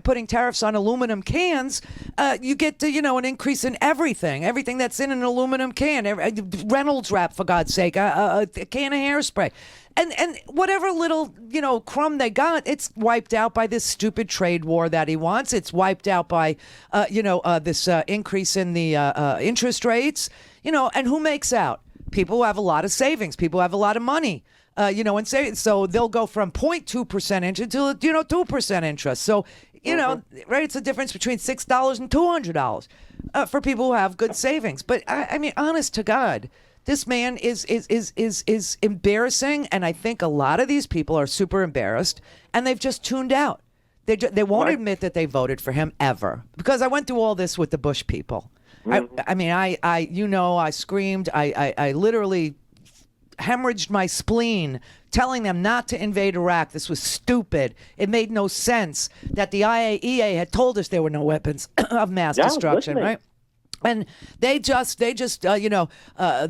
putting tariffs on aluminum cans, you get, an increase in everything that's in an aluminum can, Reynolds wrap, for God's sake, a can of hairspray. And whatever little, crumb they got, it's wiped out by this stupid trade war that he wants. It's wiped out by, this increase in the interest rates, and who makes out? People who have a lot of savings, people who have a lot of money, and say, so they'll go from 0.2% interest to, 2% interest. So, right, it's a difference between $6 and $200 for people who have good savings. But I mean, honest to God, this man is embarrassing, and I think a lot of these people are super embarrassed, and they've just tuned out. They won't admit that they voted for him ever, because I went through all this with the Bush people. I mean, I screamed, I literally hemorrhaged my spleen, telling them not to invade Iraq. This was stupid. It made no sense that the IAEA had told us there were no weapons of mass destruction, right? And they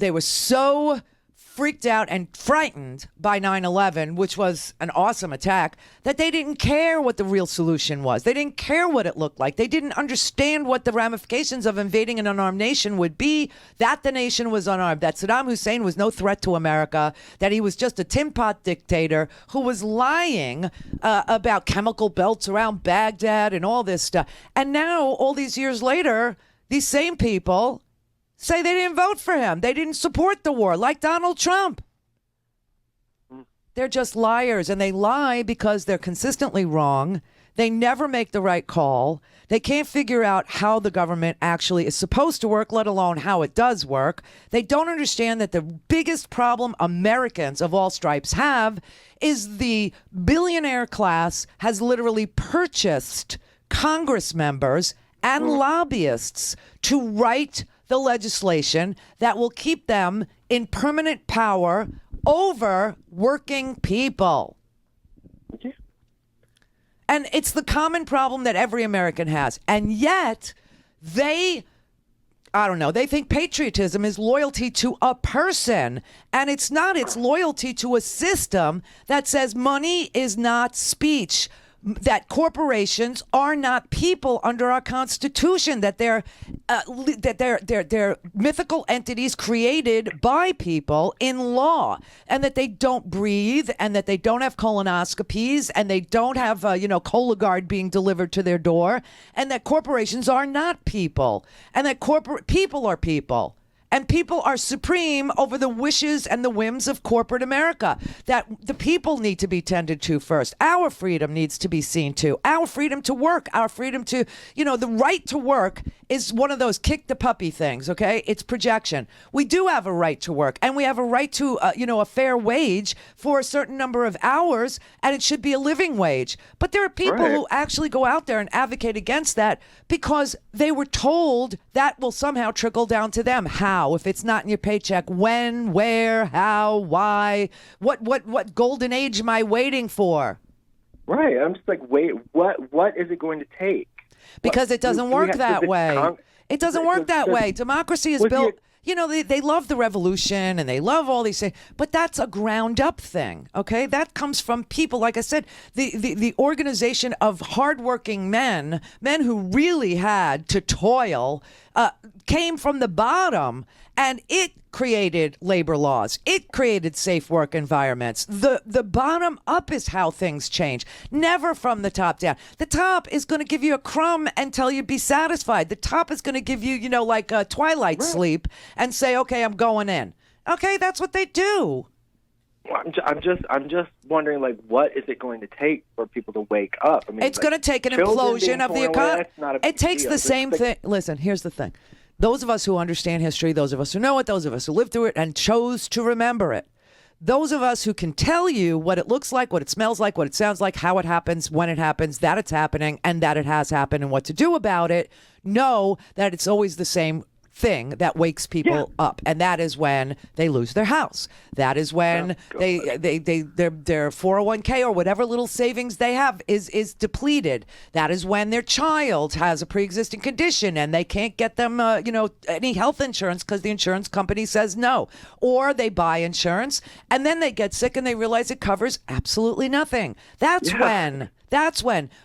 were so freaked out and frightened by 9/11, which was an awesome attack, that they didn't care what the real solution was. They didn't care what it looked like. They didn't understand what the ramifications of invading an unarmed nation would be, that the nation was unarmed, that Saddam Hussein was no threat to America, that he was just a tin pot dictator who was lying about chemical belts around Baghdad and all this stuff. And now, all these years later, these same people say they didn't vote for him. They didn't support the war, like Donald Trump. They're just liars, and they lie because they're consistently wrong. They never make the right call. They can't figure out how the government actually is supposed to work, let alone how it does work. They don't understand that the biggest problem Americans of all stripes have is the billionaire class has literally purchased Congress members and lobbyists to write the legislation that will keep them in permanent power over working people. And it's the common problem that every American has. And yet they think patriotism is loyalty to a person. And it's not. It's loyalty to a system that says money is not speech, that corporations are not people under our Constitution, that they're mythical entities created by people in law, and that they don't breathe, and that they don't have colonoscopies, and they don't have Cologuard being delivered to their door, and that corporations are not people, and that people are people. And people are supreme over the wishes and the whims of corporate America, that the people need to be tended to first. Our freedom needs to be seen to. Our freedom to work, our freedom to, the right to work is one of those kick the puppy things, okay? It's projection. We do have a right to work, and we have a right to, a fair wage for a certain number of hours, and it should be a living wage. But there are people who actually go out there and advocate against that because they were told that will somehow trickle down to them. How? If it's not in your paycheck, when, where, how, why, what golden age am I waiting for? Right. I'm just like, wait, what is it going to take? Because it doesn't work that way. It doesn't work that way. Democracy is built. They love the revolution and they love all these things, but that's a ground up thing. Okay. That comes from people. Like I said, the organization of hardworking men who really had to toil, came from the bottom, and it created labor laws. It created safe work environments. The bottom up is how things change, never from the top down. The top is going to give you a crumb and tell you be satisfied. The top is going to give you, like a twilight sleep and say, okay, I'm going in. Okay, that's what they do. Well, I'm just wondering, like, what is it going to take for people to wake up? I mean, it's going to take an implosion of the economy. It takes the same thing. Listen, here's the thing. Those of us who understand history, those of us who know it, those of us who lived through it and chose to remember it, those of us who can tell you what it looks like, what it smells like, what it sounds like, how it happens, when it happens, that it's happening, and that it has happened, and what to do about it, know that it's always the same thing that wakes people up, and that is when they lose their house. That is when their 401k or whatever little savings they have is depleted. That is when their child has a pre-existing condition and they can't get them any health insurance because the insurance company says no, or they buy insurance and then they get sick and they realize it covers absolutely nothing. That's when.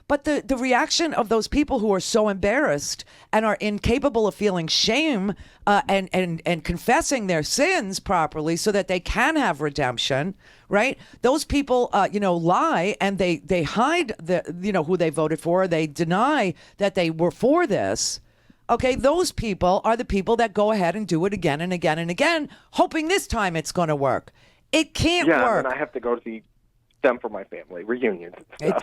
But the reaction of those people who are so embarrassed and are incapable of feeling shame and confessing their sins properly so that they can have redemption, right? Those people, lie and they hide who they voted for. They deny that they were for this. Okay, those people are the people that go ahead and do it again and again and again, hoping this time it's going to work. It can't work. And I have to go to them for my family reunions and stuff.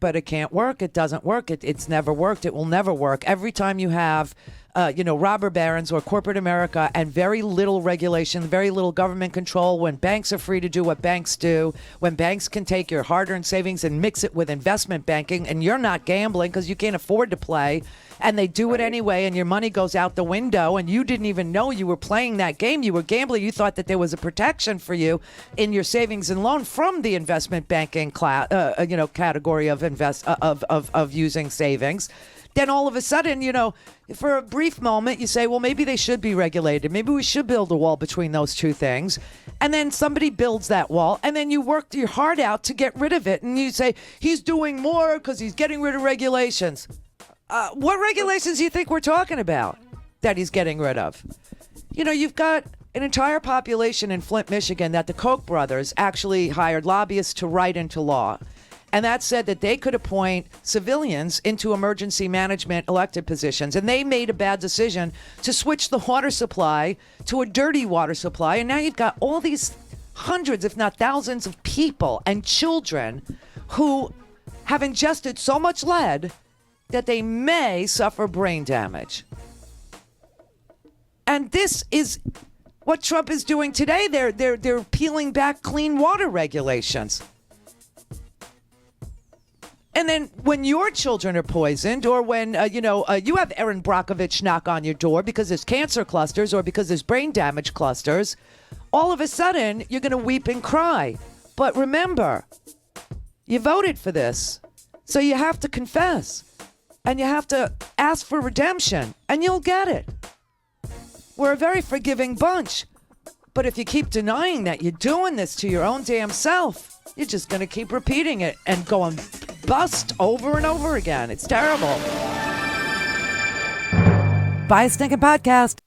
But it can't work. It doesn't work. It's never worked. It will never work. Every time you have robber barons or corporate America and very little regulation, very little government control, when banks are free to do what banks do, when banks can take your hard-earned savings and mix it with investment banking, and you're not gambling because you can't afford to play, and they do it anyway, and your money goes out the window, and you didn't even know you were playing that game. You were gambling. You thought that there was a protection for you in your savings and loan from the investment banking category of using savings. Then all of a sudden, for a brief moment, you say, well, maybe they should be regulated. Maybe we should build a wall between those two things. And then somebody builds that wall, and then you work your heart out to get rid of it. And you say, he's doing more because he's getting rid of regulations. What regulations do you think we're talking about that he's getting rid of? You've got an entire population in Flint, Michigan that the Koch brothers actually hired lobbyists to write into law. And that said that they could appoint civilians into emergency management elected positions. And they made a bad decision to switch the water supply to a dirty water supply. And now you've got all these hundreds, if not thousands of people and children who have ingested so much lead that they may suffer brain damage. And this is what Trump is doing today. They're peeling back clean water regulations. And then when your children are poisoned, or when, you have Erin Brockovich knock on your door because there's cancer clusters or because there's brain damage clusters, all of a sudden you're going to weep and cry. But remember, you voted for this, so you have to confess. And you have to ask for redemption, and you'll get it. We're a very forgiving bunch. But if you keep denying that you're doing this to your own damn self, you're just going to keep repeating it and going bust over and over again. It's terrible. Buy a stinking podcast.